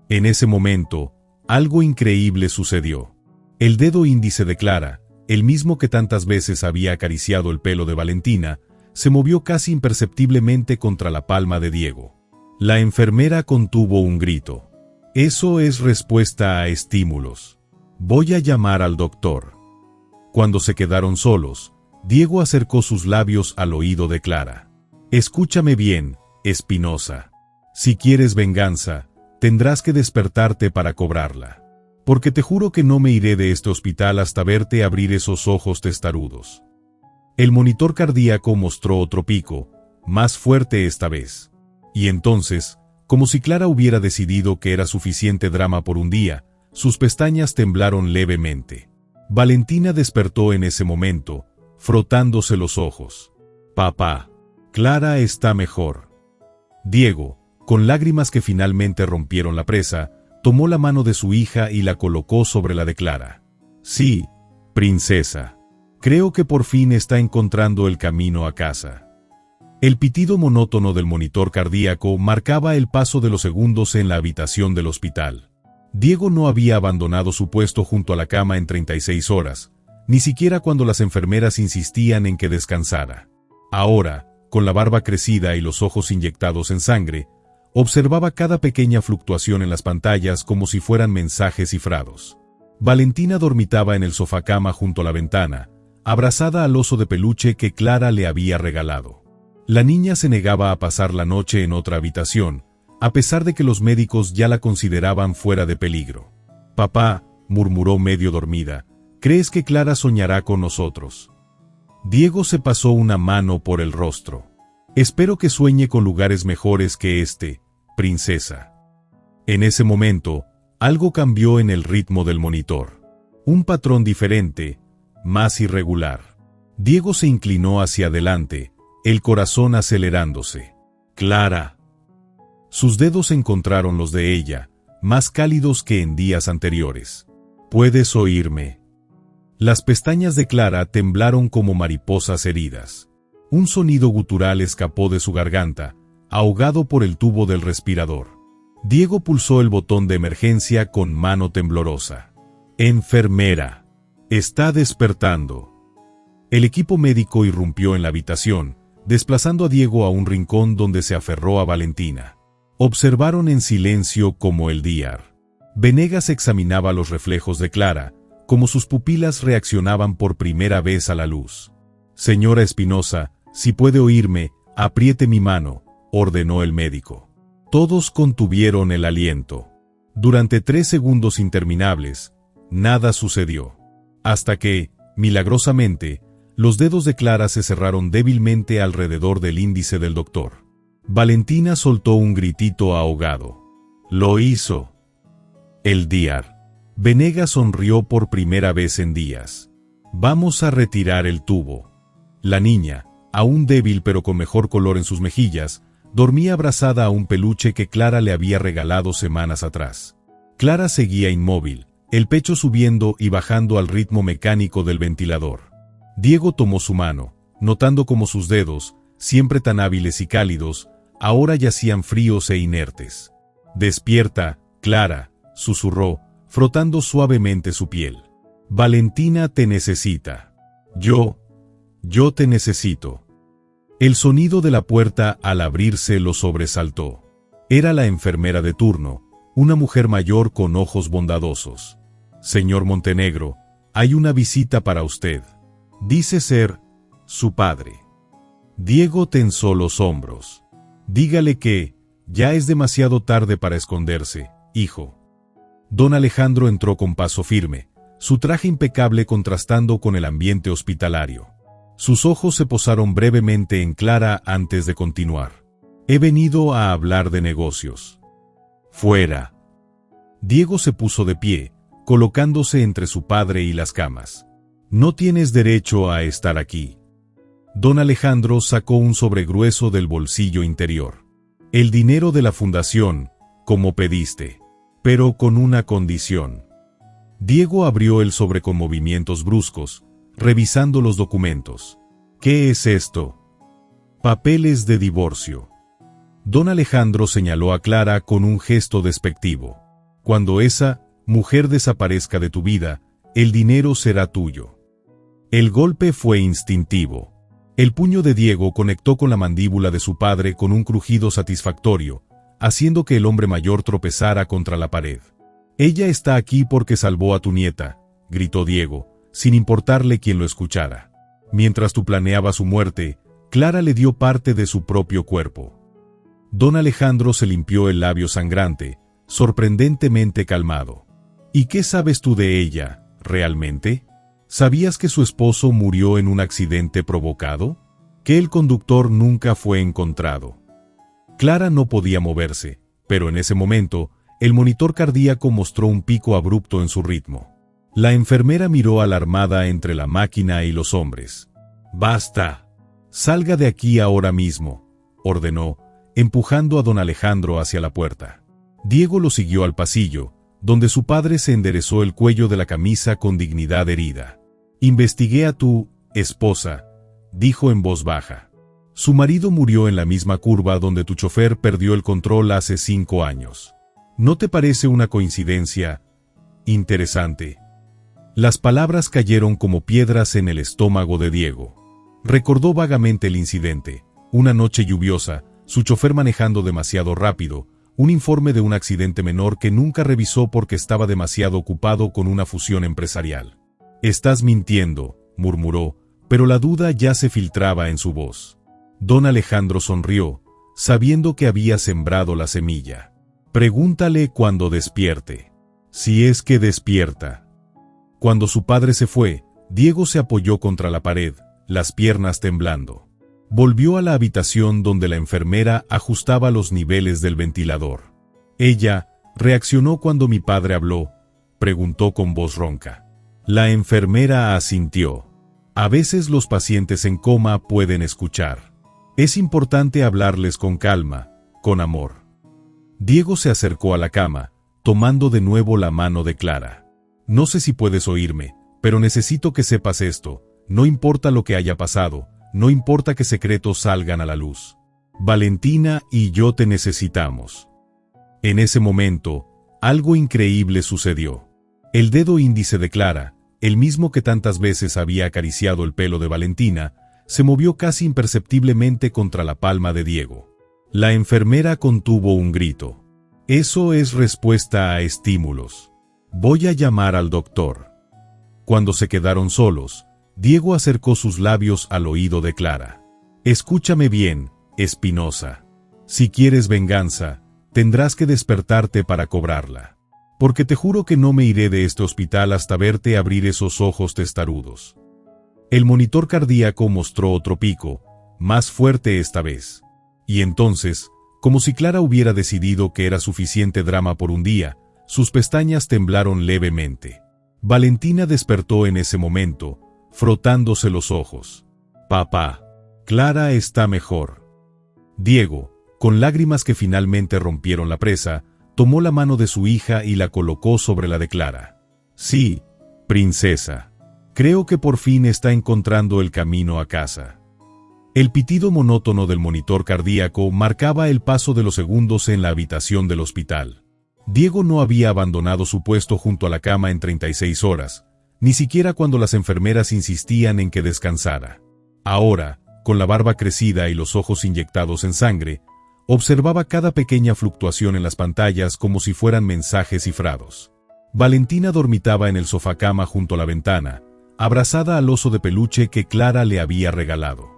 En ese momento, algo increíble sucedió. El dedo índice de Clara, el mismo que tantas veces había acariciado el pelo de Valentina, se movió casi imperceptiblemente contra la palma de Diego. La enfermera contuvo un grito. «Eso es respuesta a estímulos. Voy a llamar al doctor». Cuando se quedaron solos, Diego acercó sus labios al oído de Clara. «Escúchame bien, Espinosa. Si quieres venganza, tendrás que despertarte para cobrarla. Porque te juro que no me iré de este hospital hasta verte abrir esos ojos testarudos». El monitor cardíaco mostró otro pico, más fuerte esta vez. Y entonces, como si Clara hubiera decidido que era suficiente drama por un día, sus pestañas temblaron levemente. Valentina despertó en ese momento, frotándose los ojos. «Papá, Clara está mejor». Diego, con lágrimas que finalmente rompieron la presa, tomó la mano de su hija y la colocó sobre la de Clara. «Sí, princesa. Creo que por fin está encontrando el camino a casa». El pitido monótono del monitor cardíaco marcaba el paso de los segundos en la habitación del hospital. Diego no había abandonado su puesto junto a la cama en 36 horas, ni siquiera cuando las enfermeras insistían en que descansara. Ahora, con la barba crecida y los ojos inyectados en sangre, observaba cada pequeña fluctuación en las pantallas como si fueran mensajes cifrados. Valentina dormitaba en el sofá-cama junto a la ventana, abrazada al oso de peluche que Clara le había regalado. La niña se negaba a pasar la noche en otra habitación, a pesar de que los médicos ya la consideraban fuera de peligro. «Papá», murmuró medio dormida, «¿crees que Clara soñará con nosotros?» Diego se pasó una mano por el rostro. «Espero que sueñe con lugares mejores que este, princesa». En ese momento, algo cambió en el ritmo del monitor. Un patrón diferente, más irregular. Diego se inclinó hacia adelante, el corazón acelerándose. «Clara». Sus dedos encontraron los de ella, más cálidos que en días anteriores. «¿Puedes oírme?» Las pestañas de Clara temblaron como mariposas heridas. Un sonido gutural escapó de su garganta, ahogado por el tubo del respirador. Diego pulsó el botón de emergencia con mano temblorosa. «Enfermera. Está despertando». El equipo médico irrumpió en la habitación, desplazando a Diego a un rincón donde se aferró a Valentina. Observaron en silencio como el DR. Venegas examinaba los reflejos de Clara, como sus pupilas reaccionaban por primera vez a la luz. «Señora Espinosa, si puede oírme, apriete mi mano», ordenó el médico. Todos contuvieron el aliento. Durante 3 segundos interminables, nada sucedió. Hasta que, milagrosamente, los dedos de Clara se cerraron débilmente alrededor del índice del doctor. Valentina soltó un gritito ahogado. «Lo hizo». El DR. Venegas sonrió por primera vez en días. «Vamos a retirar el tubo». La niña, aún débil pero con mejor color en sus mejillas, dormía abrazada a un peluche que Clara le había regalado semanas atrás. Clara seguía inmóvil, el pecho subiendo y bajando al ritmo mecánico del ventilador. Diego tomó su mano, notando cómo sus dedos, siempre tan hábiles y cálidos, ahora yacían fríos e inertes. «Despierta, Clara», susurró, frotando suavemente su piel. «Valentina te necesita. Yo te necesito». El sonido de la puerta al abrirse lo sobresaltó. Era la enfermera de turno, una mujer mayor con ojos bondadosos. «Señor Montenegro, hay una visita para usted. Dice ser su padre». Diego tensó los hombros. «Dígale que ya es demasiado tarde para esconderse, hijo». Don Alejandro entró con paso firme, su traje impecable contrastando con el ambiente hospitalario. Sus ojos se posaron brevemente en Clara antes de continuar. «He venido a hablar de negocios». «Fuera». Diego se puso de pie, colocándose entre su padre y las camas. «No tienes derecho a estar aquí». Don Alejandro sacó un sobregrueso del bolsillo interior. «El dinero de la fundación, como pediste, pero con una condición». Diego abrió el sobre con movimientos bruscos, revisando los documentos. «¿Qué es esto?» «Papeles de divorcio». Don Alejandro señaló a Clara con un gesto despectivo. «Cuando esa mujer desaparezca de tu vida, el dinero será tuyo». El golpe fue instintivo. El puño de Diego conectó con la mandíbula de su padre con un crujido satisfactorio, haciendo que el hombre mayor tropezara contra la pared. «Ella está aquí porque salvó a tu nieta», gritó Diego, sin importarle quién lo escuchara. «Mientras tú planeabas su muerte, Clara le dio parte de su propio cuerpo». Don Alejandro se limpió el labio sangrante, sorprendentemente calmado. «¿Y qué sabes tú de ella, realmente? ¿Sabías que su esposo murió en un accidente provocado? ¿Que el conductor nunca fue encontrado?» Clara no podía moverse, pero en ese momento, el monitor cardíaco mostró un pico abrupto en su ritmo. La enfermera miró alarmada entre la máquina y los hombres. «Basta. Salga de aquí ahora mismo», ordenó, empujando a don Alejandro hacia la puerta. Diego lo siguió al pasillo, donde su padre se enderezó el cuello de la camisa con dignidad herida. «Investigué a tu esposa», dijo en voz baja. «Su marido murió en la misma curva donde tu chofer perdió el control hace 5 años. ¿No te parece una coincidencia interesante?» Las palabras cayeron como piedras en el estómago de Diego. Recordó vagamente el incidente, una noche lluviosa, su chofer manejando demasiado rápido, un informe de un accidente menor que nunca revisó porque estaba demasiado ocupado con una fusión empresarial. «Estás mintiendo», murmuró, pero la duda ya se filtraba en su voz. Don Alejandro sonrió, sabiendo que había sembrado la semilla. «Pregúntale cuando despierte. Si es que despierta». Cuando su padre se fue, Diego se apoyó contra la pared, las piernas temblando. Volvió a la habitación donde la enfermera ajustaba los niveles del ventilador. «¿Ella reaccionó cuando mi padre habló?», preguntó con voz ronca. La enfermera asintió. «A veces los pacientes en coma pueden escuchar. Es importante hablarles con calma, con amor». Diego se acercó a la cama, tomando de nuevo la mano de Clara. «No sé si puedes oírme, pero necesito que sepas esto, no importa lo que haya pasado, no importa que secretos salgan a la luz. Valentina y yo te necesitamos». En ese momento, algo increíble sucedió. El dedo índice de Clara, el mismo que tantas veces había acariciado el pelo de Valentina, se movió casi imperceptiblemente contra la palma de Diego. La enfermera contuvo un grito. «Eso es respuesta a estímulos. Voy a llamar al doctor». Cuando se quedaron solos, Diego acercó sus labios al oído de Clara. «Escúchame bien, Espinosa. Si quieres venganza, tendrás que despertarte para cobrarla. Porque te juro que no me iré de este hospital hasta verte abrir esos ojos testarudos». El monitor cardíaco mostró otro pico, más fuerte esta vez. Y entonces, como si Clara hubiera decidido que era suficiente drama por un día, sus pestañas temblaron levemente. Valentina despertó en ese momento, frotándose los ojos. «Papá, Clara está mejor». Diego, con lágrimas que finalmente rompieron la presa, tomó la mano de su hija y la colocó sobre la de Clara. «Sí, princesa. Creo que por fin está encontrando el camino a casa». El pitido monótono del monitor cardíaco marcaba el paso de los segundos en la habitación del hospital. Diego no había abandonado su puesto junto a la cama en 36 horas, ni siquiera cuando las enfermeras insistían en que descansara. Ahora, con la barba crecida y los ojos inyectados en sangre, observaba cada pequeña fluctuación en las pantallas como si fueran mensajes cifrados. Valentina dormitaba en el sofá-cama junto a la ventana, abrazada al oso de peluche que Clara le había regalado.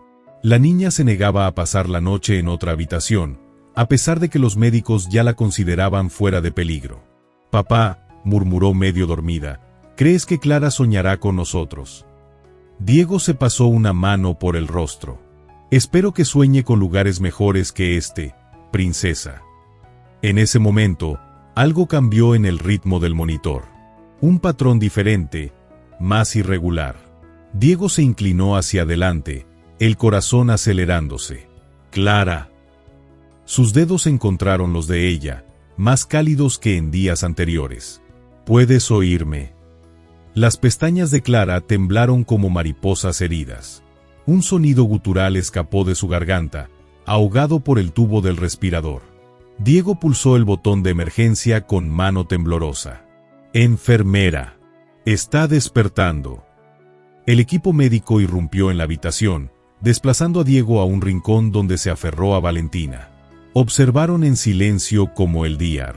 La niña se negaba a pasar la noche en otra habitación, a pesar de que los médicos ya la consideraban fuera de peligro. «Papá», murmuró medio dormida, «¿crees que Clara soñará con nosotros?» Diego se pasó una mano por el rostro. «Espero que sueñe con lugares mejores que este, princesa». En ese momento, algo cambió en el ritmo del monitor. Un patrón diferente, más irregular. Diego se inclinó hacia adelante, el corazón acelerándose. «Clara». Sus dedos encontraron los de ella, más cálidos que en días anteriores. «¿Puedes oírme?» Las pestañas de Clara temblaron como mariposas heridas. Un sonido gutural escapó de su garganta, ahogado por el tubo del respirador. Diego pulsó el botón de emergencia con mano temblorosa. «Enfermera. Está despertando». El equipo médico irrumpió en la habitación, desplazando a Diego a un rincón donde se aferró a Valentina. Observaron en silencio como el DR.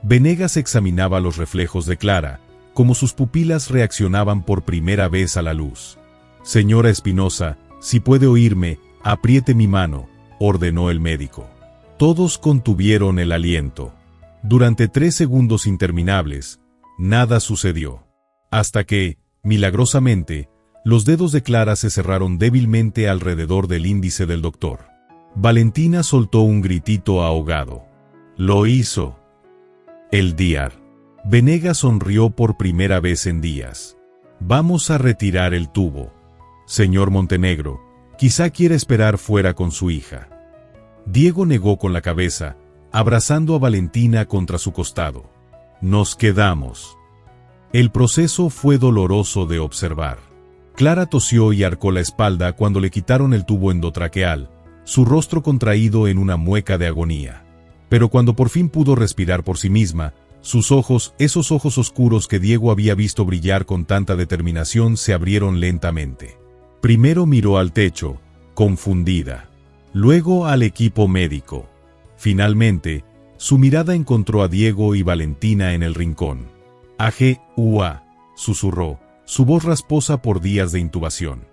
Venegas examinaba los reflejos de Clara, como sus pupilas reaccionaban por primera vez a la luz. «Señora Espinosa, si puede oírme, apriete mi mano», ordenó el médico. Todos contuvieron el aliento. Durante 3 segundos interminables, nada sucedió. Hasta que, milagrosamente, los dedos de Clara se cerraron débilmente alrededor del índice del doctor. Valentina soltó un gritito ahogado. «Lo hizo». El DR. Venegas sonrió por primera vez en días. «Vamos a retirar el tubo. Señor Montenegro, quizá quiera esperar fuera con su hija». Diego negó con la cabeza, abrazando a Valentina contra su costado. «Nos quedamos». El proceso fue doloroso de observar. Clara tosió y arcó la espalda cuando le quitaron el tubo endotraqueal, su rostro contraído en una mueca de agonía. Pero cuando por fin pudo respirar por sí misma, sus ojos, esos ojos oscuros que Diego había visto brillar con tanta determinación, se abrieron lentamente. Primero miró al techo, confundida. Luego al equipo médico. Finalmente, su mirada encontró a Diego y Valentina en el rincón. «AG-UA», susurró, su voz rasposa por días de intubación.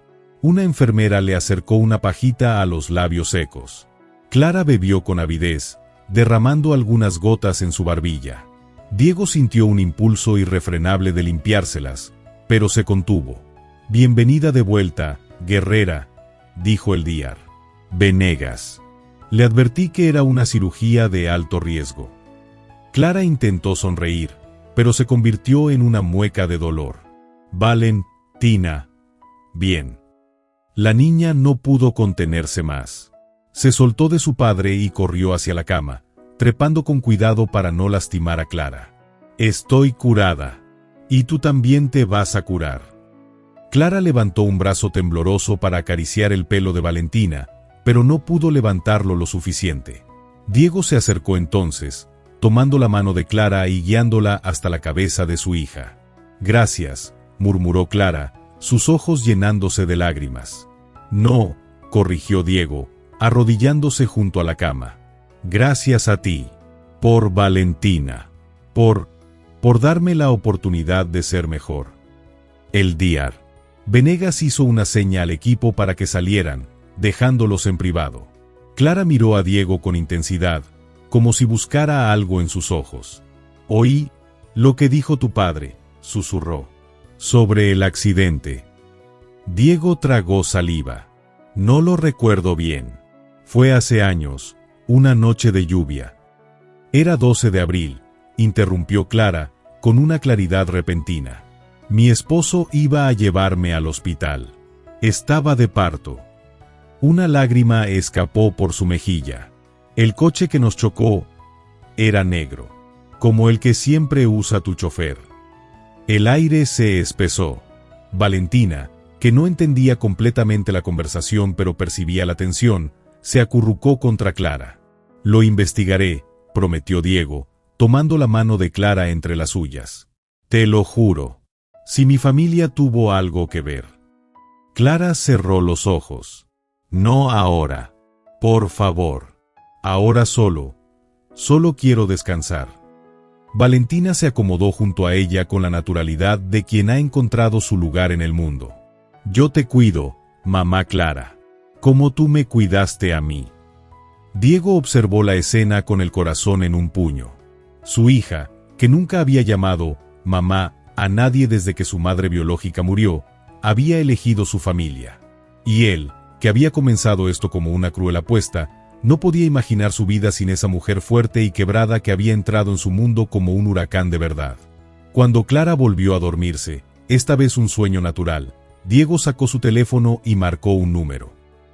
Una enfermera le acercó una pajita a los labios secos. Clara bebió con avidez, derramando algunas gotas en su barbilla. Diego sintió un impulso irrefrenable de limpiárselas, pero se contuvo. «Bienvenida de vuelta, guerrera», dijo el DR. «Venegas. Le advertí que era una cirugía de alto riesgo». Clara intentó sonreír, pero se convirtió en una mueca de dolor. «Valentina. Bien». La niña no pudo contenerse más. Se soltó de su padre y corrió hacia la cama, trepando con cuidado para no lastimar a Clara. «Estoy curada. Y tú también te vas a curar». Clara levantó un brazo tembloroso para acariciar el pelo de Valentina, pero no pudo levantarlo lo suficiente. Diego se acercó entonces, tomando la mano de Clara y guiándola hasta la cabeza de su hija. «Gracias», murmuró Clara, sus ojos llenándose de lágrimas. «No», corrigió Diego, arrodillándose junto a la cama. «Gracias a ti. Por Valentina. Por darme la oportunidad de ser mejor». El DR. Venegas hizo una seña al equipo para que salieran, dejándolos en privado. Clara miró a Diego con intensidad, como si buscara algo en sus ojos. «Oí lo que dijo tu padre», susurró. «Sobre el accidente». Diego tragó saliva. «No lo recuerdo bien. Fue hace años, una noche de lluvia». «Era 12 de abril», interrumpió Clara, con una claridad repentina. «Mi esposo iba a llevarme al hospital. Estaba de parto». Una lágrima escapó por su mejilla. «El coche que nos chocó era negro, como el que siempre usa tu chofer». El aire se espesó. Valentina, que no entendía completamente la conversación pero percibía la tensión, se acurrucó contra Clara. «Lo investigaré», prometió Diego, tomando la mano de Clara entre las suyas. «Te lo juro. Si mi familia tuvo algo que ver». Clara cerró los ojos. «No ahora. Por favor. Ahora solo. Solo quiero descansar». Valentina se acomodó junto a ella con la naturalidad de quien ha encontrado su lugar en el mundo. «Yo te cuido, mamá Clara, como tú me cuidaste a mí». Diego observó la escena con el corazón en un puño. Su hija, que nunca había llamado mamá a nadie desde que su madre biológica murió, había elegido su familia. Y él, que había comenzado esto como una cruel apuesta, no podía imaginar su vida sin esa mujer fuerte y quebrada que había entrado en su mundo como un huracán de verdad. Cuando Clara volvió a dormirse, esta vez un sueño natural, Diego sacó su teléfono y marcó un número.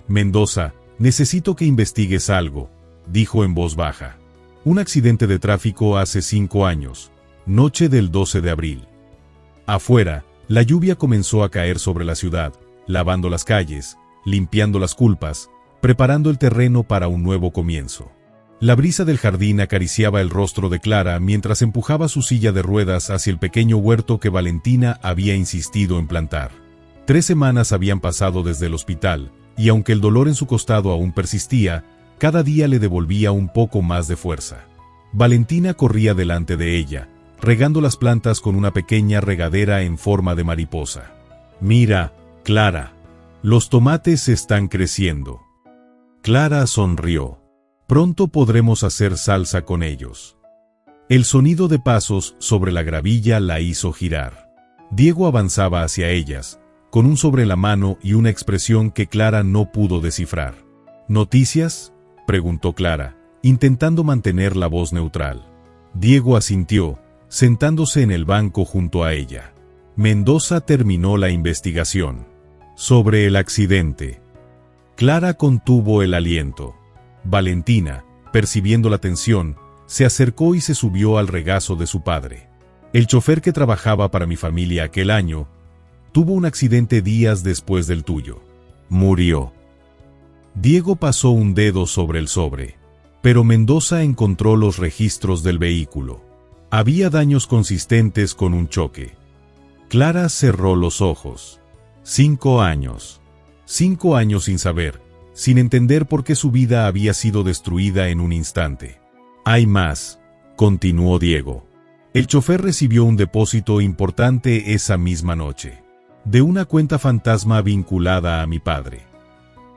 «Mendoza, necesito que investigues algo», dijo en voz baja. «Un accidente de tráfico hace 5 años, noche del 12 de abril. Afuera, la lluvia comenzó a caer sobre la ciudad, lavando las calles, limpiando las culpas, preparando el terreno para un nuevo comienzo. La brisa del jardín acariciaba el rostro de Clara mientras empujaba su silla de ruedas hacia el pequeño huerto que Valentina había insistido en plantar. 3 semanas habían pasado desde el hospital, y aunque el dolor en su costado aún persistía, cada día le devolvía un poco más de fuerza. Valentina corría delante de ella, regando las plantas con una pequeña regadera en forma de mariposa. «Mira, Clara, los tomates están creciendo». Clara sonrió. «Pronto podremos hacer salsa con ellos». El sonido de pasos sobre la gravilla la hizo girar. Diego avanzaba hacia ellas, con un sobre la mano y una expresión que Clara no pudo descifrar. «¿Noticias?», preguntó Clara, intentando mantener la voz neutral. Diego asintió, sentándose en el banco junto a ella. Mendoza terminó la investigación. Sobre el accidente. Clara contuvo el aliento. Valentina, percibiendo la tensión, se acercó y se subió al regazo de su padre. «El chofer que trabajaba para mi familia aquel año tuvo un accidente días después del tuyo. Murió». Diego pasó un dedo sobre el sobre, pero Mendoza encontró los registros del vehículo. Había daños consistentes con un choque. Clara cerró los ojos. 5 años. 5 años sin saber, sin entender por qué su vida había sido destruida en un instante. «Hay más», continuó Diego. «El chofer recibió un depósito importante esa misma noche, de una cuenta fantasma vinculada a mi padre».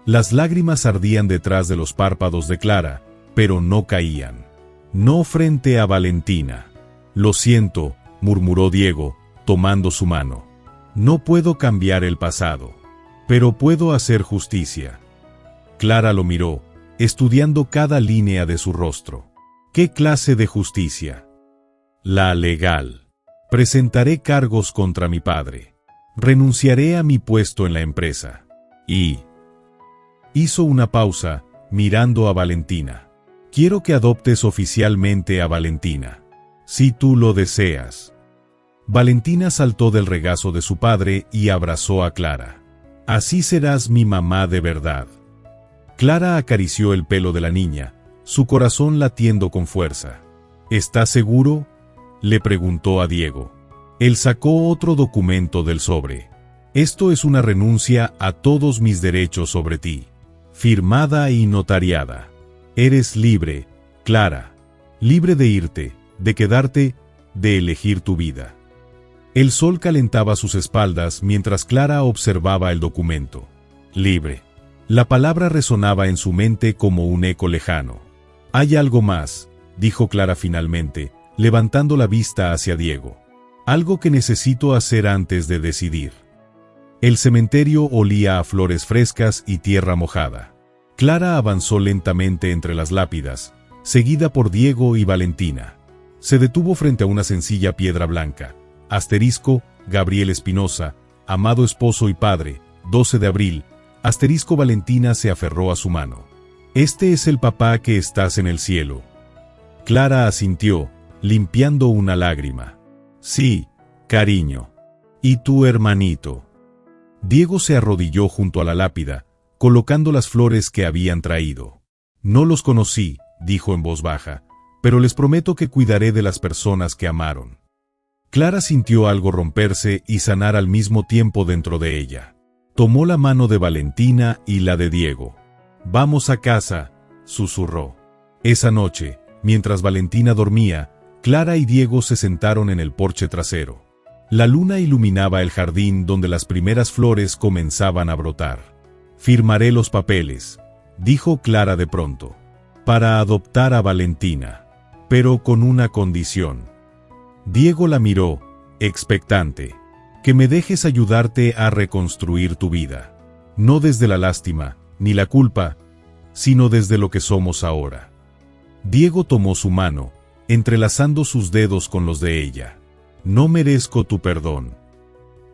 Las lágrimas ardían detrás de los párpados de Clara, pero no caían. No frente a Valentina. «Lo siento», murmuró Diego, tomando su mano. «No puedo cambiar el pasado, pero puedo hacer justicia». Clara lo miró, estudiando cada línea de su rostro. «¿Qué clase de justicia?» «La legal. Presentaré cargos contra mi padre. Renunciaré a mi puesto en la empresa. Y...» Hizo una pausa, mirando a Valentina. «Quiero que adoptes oficialmente a Valentina. Si tú lo deseas». Valentina saltó del regazo de su padre y abrazó a Clara. «Así serás mi mamá de verdad». Clara acarició el pelo de la niña, su corazón latiendo con fuerza. «¿Estás seguro?», le preguntó a Diego. Él sacó otro documento del sobre. «Esto es una renuncia a todos mis derechos sobre ti. Firmada y notariada. Eres libre, Clara. Libre de irte, de quedarte, de elegir tu vida». El sol calentaba sus espaldas mientras Clara observaba el documento. «Libre». La palabra resonaba en su mente como un eco lejano. «Hay algo más», dijo Clara finalmente, levantando la vista hacia Diego. «Algo que necesito hacer antes de decidir». El cementerio olía a flores frescas y tierra mojada. Clara avanzó lentamente entre las lápidas, seguida por Diego y Valentina. Se detuvo frente a una sencilla piedra blanca. Asterisco, Gabriel Espinosa, amado esposo y padre, 12 de abril. Asterisco, Valentina se aferró a su mano. «Este es el papá que estás en el cielo». Clara asintió, limpiando una lágrima. «Sí, cariño. ¿Y tu hermanito?». Diego se arrodilló junto a la lápida, colocando las flores que habían traído. No los conocí, dijo en voz baja, pero les prometo que cuidaré de las personas que amaron. Clara sintió algo romperse y sanar al mismo tiempo dentro de ella. Tomó la mano de Valentina y la de Diego. «Vamos a casa», susurró. Esa noche, mientras Valentina dormía, Clara y Diego se sentaron en el porche trasero. La luna iluminaba el jardín donde las primeras flores comenzaban a brotar. «Firmaré los papeles», dijo Clara de pronto, «para adoptar a Valentina, pero con una condición». Diego la miró, expectante. «Que me dejes ayudarte a reconstruir tu vida. No desde la lástima, ni la culpa, sino desde lo que somos ahora». Diego tomó su mano, entrelazando sus dedos con los de ella. «No merezco tu perdón».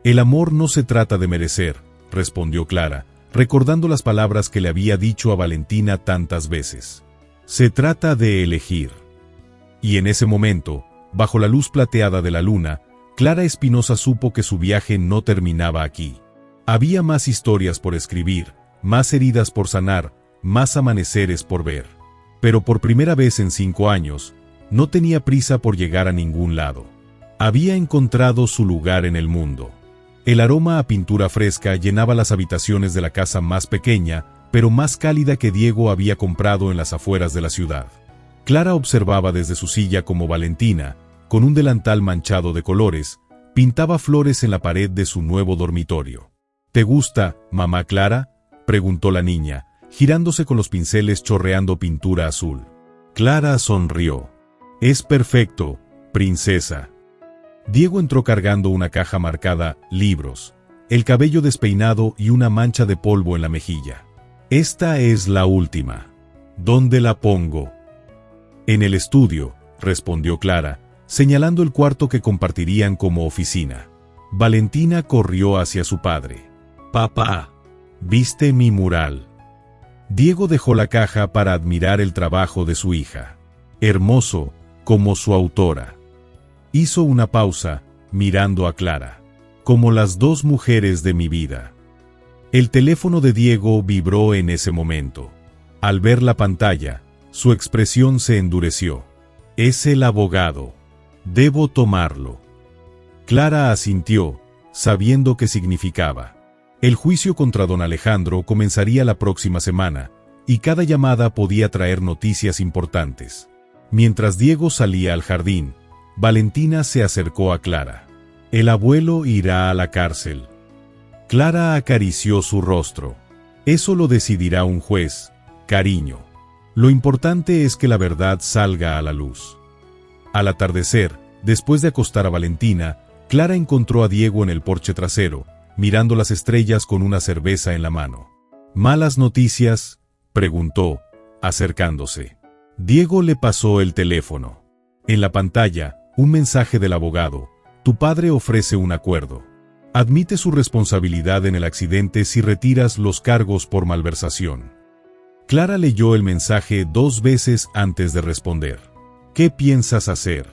«El amor no se trata de merecer», respondió Clara, recordando las palabras que le había dicho a Valentina tantas veces. «Se trata de elegir». Y en ese momento, bajo la luz plateada de la luna, Clara Espinosa supo que su viaje no terminaba aquí. Había más historias por escribir, más heridas por sanar, más amaneceres por ver. Pero por primera vez en 5 años, no tenía prisa por llegar a ningún lado. Había encontrado su lugar en el mundo. El aroma a pintura fresca llenaba las habitaciones de la casa más pequeña, pero más cálida que Diego había comprado en las afueras de la ciudad. Clara observaba desde su silla como Valentina, con un delantal manchado de colores, pintaba flores en la pared de su nuevo dormitorio. «¿Te gusta, mamá Clara?», preguntó la niña, girándose con los pinceles chorreando pintura azul. Clara sonrió. «Es perfecto, princesa». Diego entró cargando una caja marcada «Libros», el cabello despeinado y una mancha de polvo en la mejilla. «Esta es la última. ¿Dónde la pongo?» «En el estudio», respondió Clara, señalando el cuarto que compartirían como oficina. Valentina corrió hacia su padre. «Papá, ¿viste mi mural?». Diego dejó la caja para admirar el trabajo de su hija. Hermoso, como su autora. Hizo una pausa, mirando a Clara. «Como las 2 mujeres de mi vida». El teléfono de Diego vibró en ese momento. Al ver la pantalla, su expresión se endureció. «Es el abogado. Debo tomarlo». Clara asintió, sabiendo qué significaba. El juicio contra don Alejandro comenzaría la próxima semana, y cada llamada podía traer noticias importantes. Mientras Diego salía al jardín, Valentina se acercó a Clara. «El abuelo irá a la cárcel». Clara acarició su rostro. «Eso lo decidirá un juez, cariño. Lo importante es que la verdad salga a la luz». Al atardecer, después de acostar a Valentina, Clara encontró a Diego en el porche trasero, mirando las estrellas con una cerveza en la mano. «¿Malas noticias?», preguntó, acercándose. Diego le pasó el teléfono. En la pantalla, un mensaje del abogado. «Tu padre ofrece un acuerdo. Admite su responsabilidad en el accidente si retiras los cargos por malversación». Clara leyó el mensaje 2 veces antes de responder. «¿Qué piensas hacer?».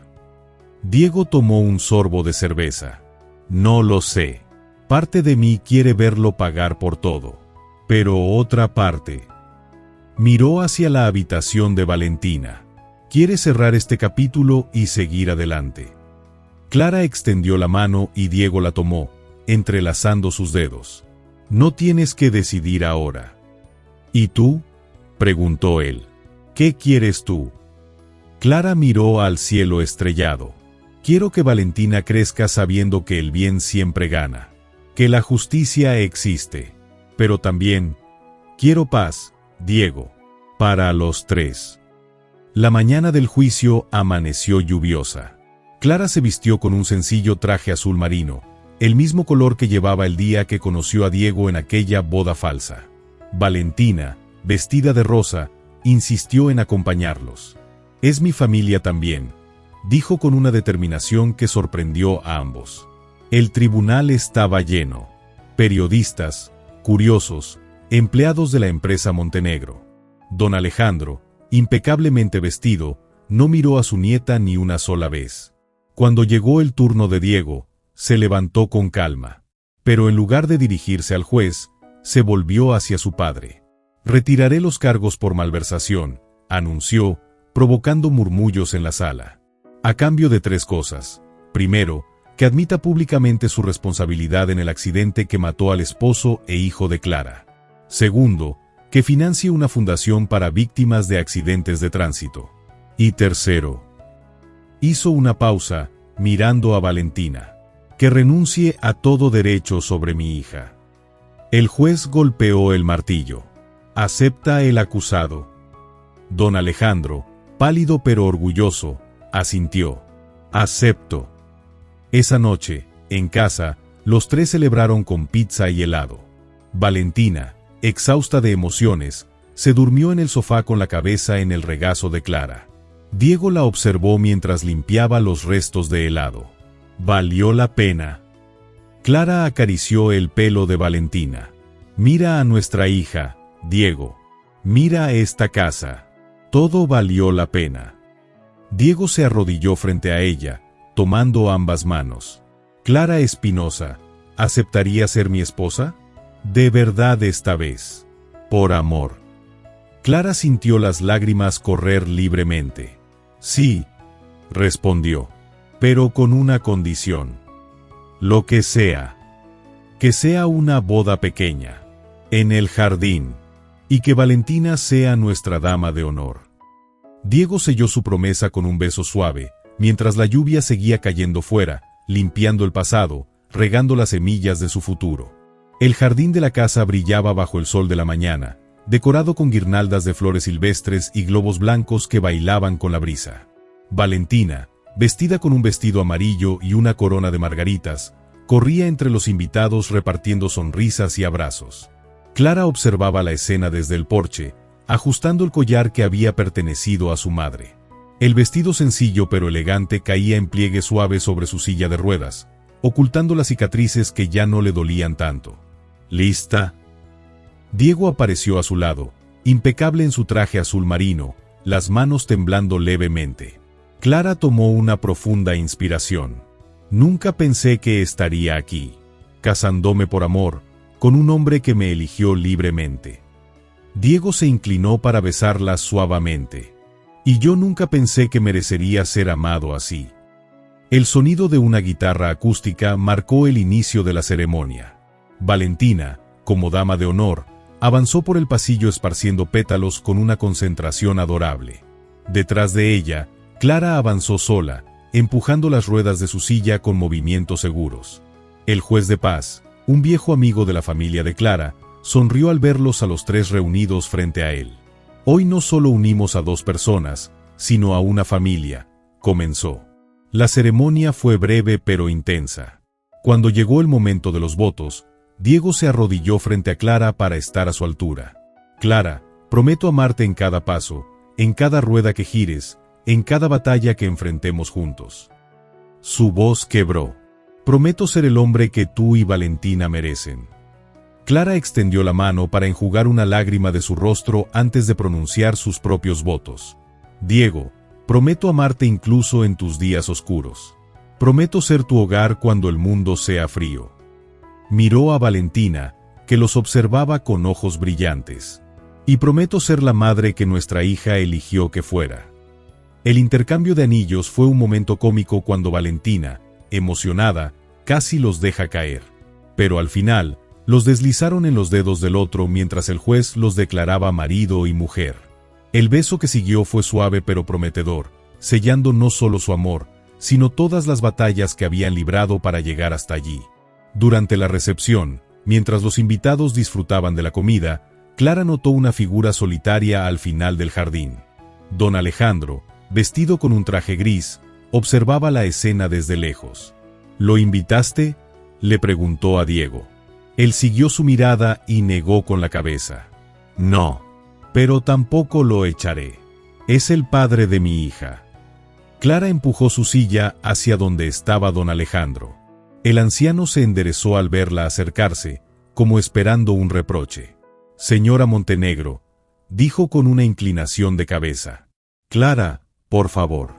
Diego tomó un sorbo de cerveza. «No lo sé. Parte de mí quiere verlo pagar por todo. Pero otra parte». Miró hacia la habitación de Valentina. «Quiere cerrar este capítulo y seguir adelante». Clara extendió la mano y Diego la tomó, entrelazando sus dedos. «No tienes que decidir ahora». «¿Y tú?», preguntó él. «¿Qué quieres tú?». Clara miró al cielo estrellado. «Quiero que Valentina crezca sabiendo que el bien siempre gana, que la justicia existe. Pero también, quiero paz, Diego, para los 3». La mañana del juicio amaneció lluviosa. Clara se vistió con un sencillo traje azul marino, el mismo color que llevaba el día que conoció a Diego en aquella boda falsa. Valentina, vestida de rosa, insistió en acompañarlos. «Es mi familia también», dijo con una determinación que sorprendió a ambos. El tribunal estaba lleno. Periodistas, curiosos, empleados de la empresa Montenegro. Don Alejandro, impecablemente vestido, no miró a su nieta ni una sola vez. Cuando llegó el turno de Diego, se levantó con calma. Pero en lugar de dirigirse al juez, se volvió hacia su padre. «Retiraré los cargos por malversación», anunció, provocando murmullos en la sala. «A cambio de 3 cosas. Primero, que admita públicamente su responsabilidad en el accidente que mató al esposo e hijo de Clara. Segundo, que financie una fundación para víctimas de accidentes de tránsito. Y tercero». Hizo una pausa, mirando a Valentina. «Que renuncie a todo derecho sobre mi hija». El juez golpeó el martillo. «¿Acepta el acusado?». Don Alejandro, pálido pero orgulloso, asintió. «Acepto». Esa noche, en casa, los 3 celebraron con pizza y helado. Valentina, exhausta de emociones, se durmió en el sofá con la cabeza en el regazo de Clara. Diego la observó mientras limpiaba los restos de helado. «Valió la pena». Clara acarició el pelo de Valentina. «Mira a nuestra hija, Diego. Mira esta casa. Todo valió la pena». Diego se arrodilló frente a ella, tomando ambas manos. «Clara Espinosa, ¿aceptaría ser mi esposa? De verdad esta vez. Por amor». Clara sintió las lágrimas correr libremente. «Sí», respondió, «pero con una condición. Lo que sea. Que sea una boda pequeña, en el jardín, y que Valentina sea nuestra dama de honor». Diego selló su promesa con un beso suave, mientras la lluvia seguía cayendo fuera, limpiando el pasado, regando las semillas de su futuro. El jardín de la casa brillaba bajo el sol de la mañana, decorado con guirnaldas de flores silvestres y globos blancos que bailaban con la brisa. Valentina, vestida con un vestido amarillo y una corona de margaritas, corría entre los invitados repartiendo sonrisas y abrazos. Clara observaba la escena desde el porche, ajustando el collar que había pertenecido a su madre. El vestido sencillo pero elegante caía en pliegue suave sobre su silla de ruedas, ocultando las cicatrices que ya no le dolían tanto. «¿Lista?». Diego apareció a su lado, impecable en su traje azul marino, las manos temblando levemente. Clara tomó una profunda inspiración. «Nunca pensé que estaría aquí, casándome por amor, con un hombre que me eligió libremente». Diego se inclinó para besarla suavemente. «Y yo nunca pensé que merecería ser amado así». El sonido de una guitarra acústica marcó el inicio de la ceremonia. Valentina, como dama de honor, avanzó por el pasillo esparciendo pétalos con una concentración adorable. Detrás de ella, Clara avanzó sola, empujando las ruedas de su silla con movimientos seguros. El juez de paz, un viejo amigo de la familia de Clara, sonrió al verlos a los 3 reunidos frente a él. «Hoy no solo unimos a 2 personas, sino a una familia», comenzó. La ceremonia fue breve pero intensa. Cuando llegó el momento de los votos, Diego se arrodilló frente a Clara para estar a su altura. «Clara, prometo amarte en cada paso, en cada rueda que gires, en cada batalla que enfrentemos juntos». Su voz quebró. «Prometo ser el hombre que tú y Valentina merecen». Clara extendió la mano para enjugar una lágrima de su rostro antes de pronunciar sus propios votos. «Diego, prometo amarte incluso en tus días oscuros. Prometo ser tu hogar cuando el mundo sea frío». Miró a Valentina, que los observaba con ojos brillantes. «Y prometo ser la madre que nuestra hija eligió que fuera». El intercambio de anillos fue un momento cómico cuando Valentina, emocionada, casi los deja caer. Pero al final, los deslizaron en los dedos del otro mientras el juez los declaraba marido y mujer. El beso que siguió fue suave pero prometedor, sellando no solo su amor, sino todas las batallas que habían librado para llegar hasta allí. Durante la recepción, mientras los invitados disfrutaban de la comida, Clara notó una figura solitaria al final del jardín. Don Alejandro, vestido con un traje gris, observaba la escena desde lejos. «¿Lo invitaste?», le preguntó a Diego. Él siguió su mirada y negó con la cabeza. «No, pero tampoco lo echaré. Es el padre de mi hija». Clara empujó su silla hacia donde estaba don Alejandro. El anciano se enderezó al verla acercarse, como esperando un reproche. «Señora Montenegro», dijo con una inclinación de cabeza. «Clara, por favor».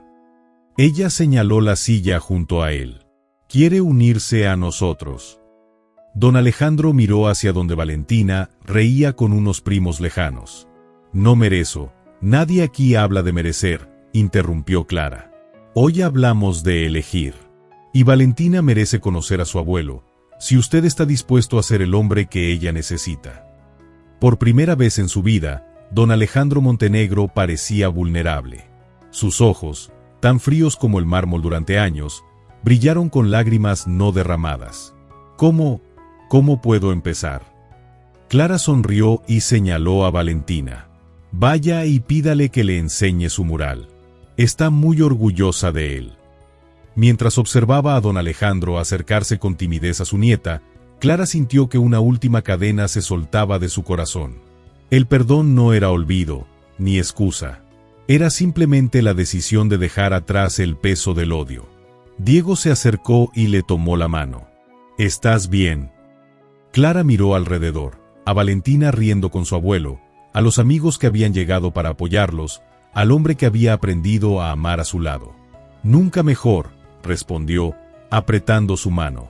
Ella señaló la silla junto a él. «¿Quiere unirse a nosotros?». Don Alejandro miró hacia donde Valentina reía con unos primos lejanos. No merezco, nadie aquí habla de merecer, interrumpió Clara. Hoy hablamos de elegir. Y Valentina merece conocer a su abuelo, si usted está dispuesto a ser el hombre que ella necesita. Por primera vez en su vida, don Alejandro Montenegro parecía vulnerable. Sus ojos, tan fríos como el mármol durante años, brillaron con lágrimas no derramadas. ¿Cómo puedo empezar? Clara sonrió y señaló a Valentina. Vaya y pídale que le enseñe su mural. Está muy orgullosa de él. Mientras observaba a don Alejandro acercarse con timidez a su nieta, Clara sintió que una última cadena se soltaba de su corazón. El perdón no era olvido, ni excusa. Era simplemente la decisión de dejar atrás el peso del odio. Diego se acercó y le tomó la mano. ¿Estás bien? Clara miró alrededor, a Valentina riendo con su abuelo, a los amigos que habían llegado para apoyarlos, al hombre que había aprendido a amar a su lado. Nunca mejor, respondió, apretando su mano.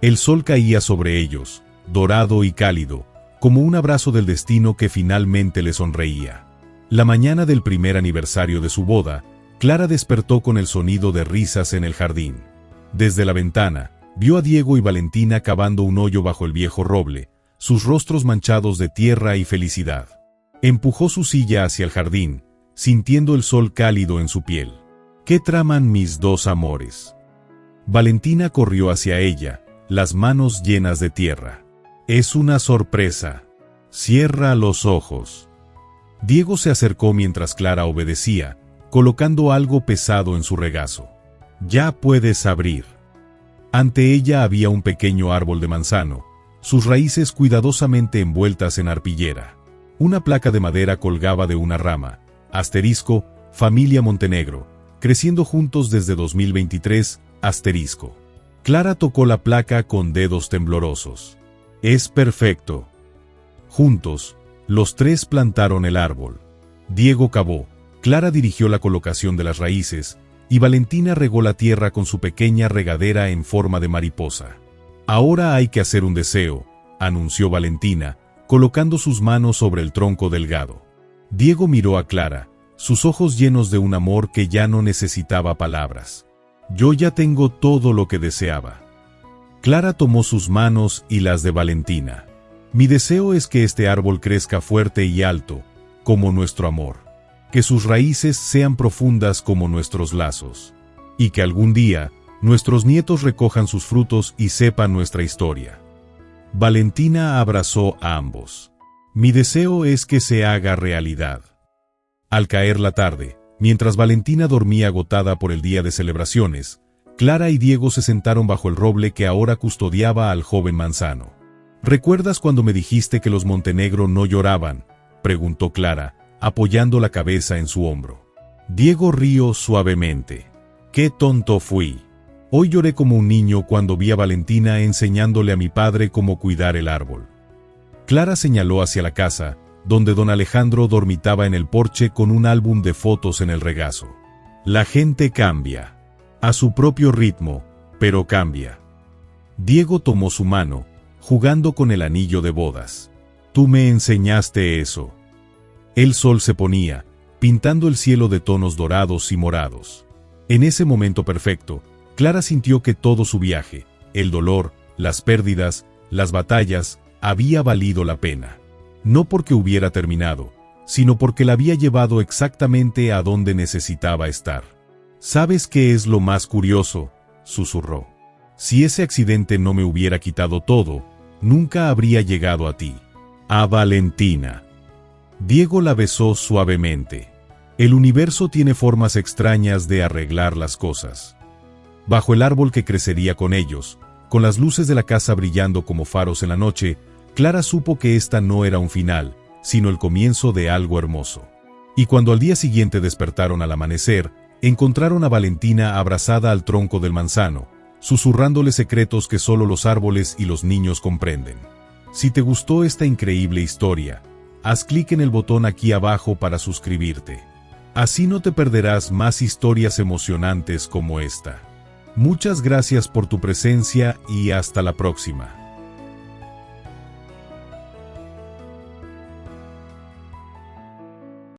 El sol caía sobre ellos, dorado y cálido, como un abrazo del destino que finalmente le sonreía. La mañana del primer aniversario de su boda, Clara despertó con el sonido de risas en el jardín. Desde la ventana, vio a Diego y Valentina cavando un hoyo bajo el viejo roble, sus rostros manchados de tierra y felicidad. Empujó su silla hacia el jardín, sintiendo el sol cálido en su piel. ¿Qué traman mis dos amores? Valentina corrió hacia ella, las manos llenas de tierra. Es una sorpresa. Cierra los ojos. Diego se acercó mientras Clara obedecía, colocando algo pesado en su regazo. Ya puedes abrir. Ante ella había un pequeño árbol de manzano, sus raíces cuidadosamente envueltas en arpillera. Una placa de madera colgaba de una rama. Asterisco, familia Montenegro, creciendo juntos desde 2023, asterisco. Clara tocó la placa con dedos temblorosos. Es perfecto. Juntos, los tres plantaron el árbol. Diego cavó, Clara dirigió la colocación de las raíces, y Valentina regó la tierra con su pequeña regadera en forma de mariposa. Ahora hay que hacer un deseo, anunció Valentina, colocando sus manos sobre el tronco delgado. Diego miró a Clara, sus ojos llenos de un amor que ya no necesitaba palabras. Yo ya tengo todo lo que deseaba. Clara tomó sus manos y las de Valentina. Mi deseo es que este árbol crezca fuerte y alto, como nuestro amor. Que sus raíces sean profundas como nuestros lazos. Y que algún día, nuestros nietos recojan sus frutos y sepan nuestra historia. Valentina abrazó a ambos. Mi deseo es que se haga realidad. Al caer la tarde, mientras Valentina dormía agotada por el día de celebraciones, Clara y Diego se sentaron bajo el roble que ahora custodiaba al joven manzano. ¿Recuerdas cuando me dijiste que los Montenegro no lloraban?, preguntó Clara, apoyando la cabeza en su hombro. Diego rió suavemente. ¡Qué tonto fui! Hoy lloré como un niño cuando vi a Valentina enseñándole a mi padre cómo cuidar el árbol. Clara señaló hacia la casa, donde don Alejandro dormitaba en el porche con un álbum de fotos en el regazo. La gente cambia. A su propio ritmo, pero cambia. Diego tomó su mano, jugando con el anillo de bodas. Tú me enseñaste eso. El sol se ponía, pintando el cielo de tonos dorados y morados. En ese momento perfecto, Clara sintió que todo su viaje, el dolor, las pérdidas, las batallas, había valido la pena. No porque hubiera terminado, sino porque la había llevado exactamente a donde necesitaba estar. ¿Sabes qué es lo más curioso?, susurró. Si ese accidente no me hubiera quitado todo, nunca habría llegado a ti. A Valentina. Diego la besó suavemente. El universo tiene formas extrañas de arreglar las cosas. Bajo el árbol que crecería con ellos, con las luces de la casa brillando como faros en la noche, Clara supo que esta no era un final, sino el comienzo de algo hermoso. Y cuando al día siguiente despertaron al amanecer, encontraron a Valentina abrazada al tronco del manzano, susurrándole secretos que solo los árboles y los niños comprenden. Si te gustó esta increíble historia, haz clic en el botón aquí abajo para suscribirte. Así no te perderás más historias emocionantes como esta. Muchas gracias por tu presencia y hasta la próxima.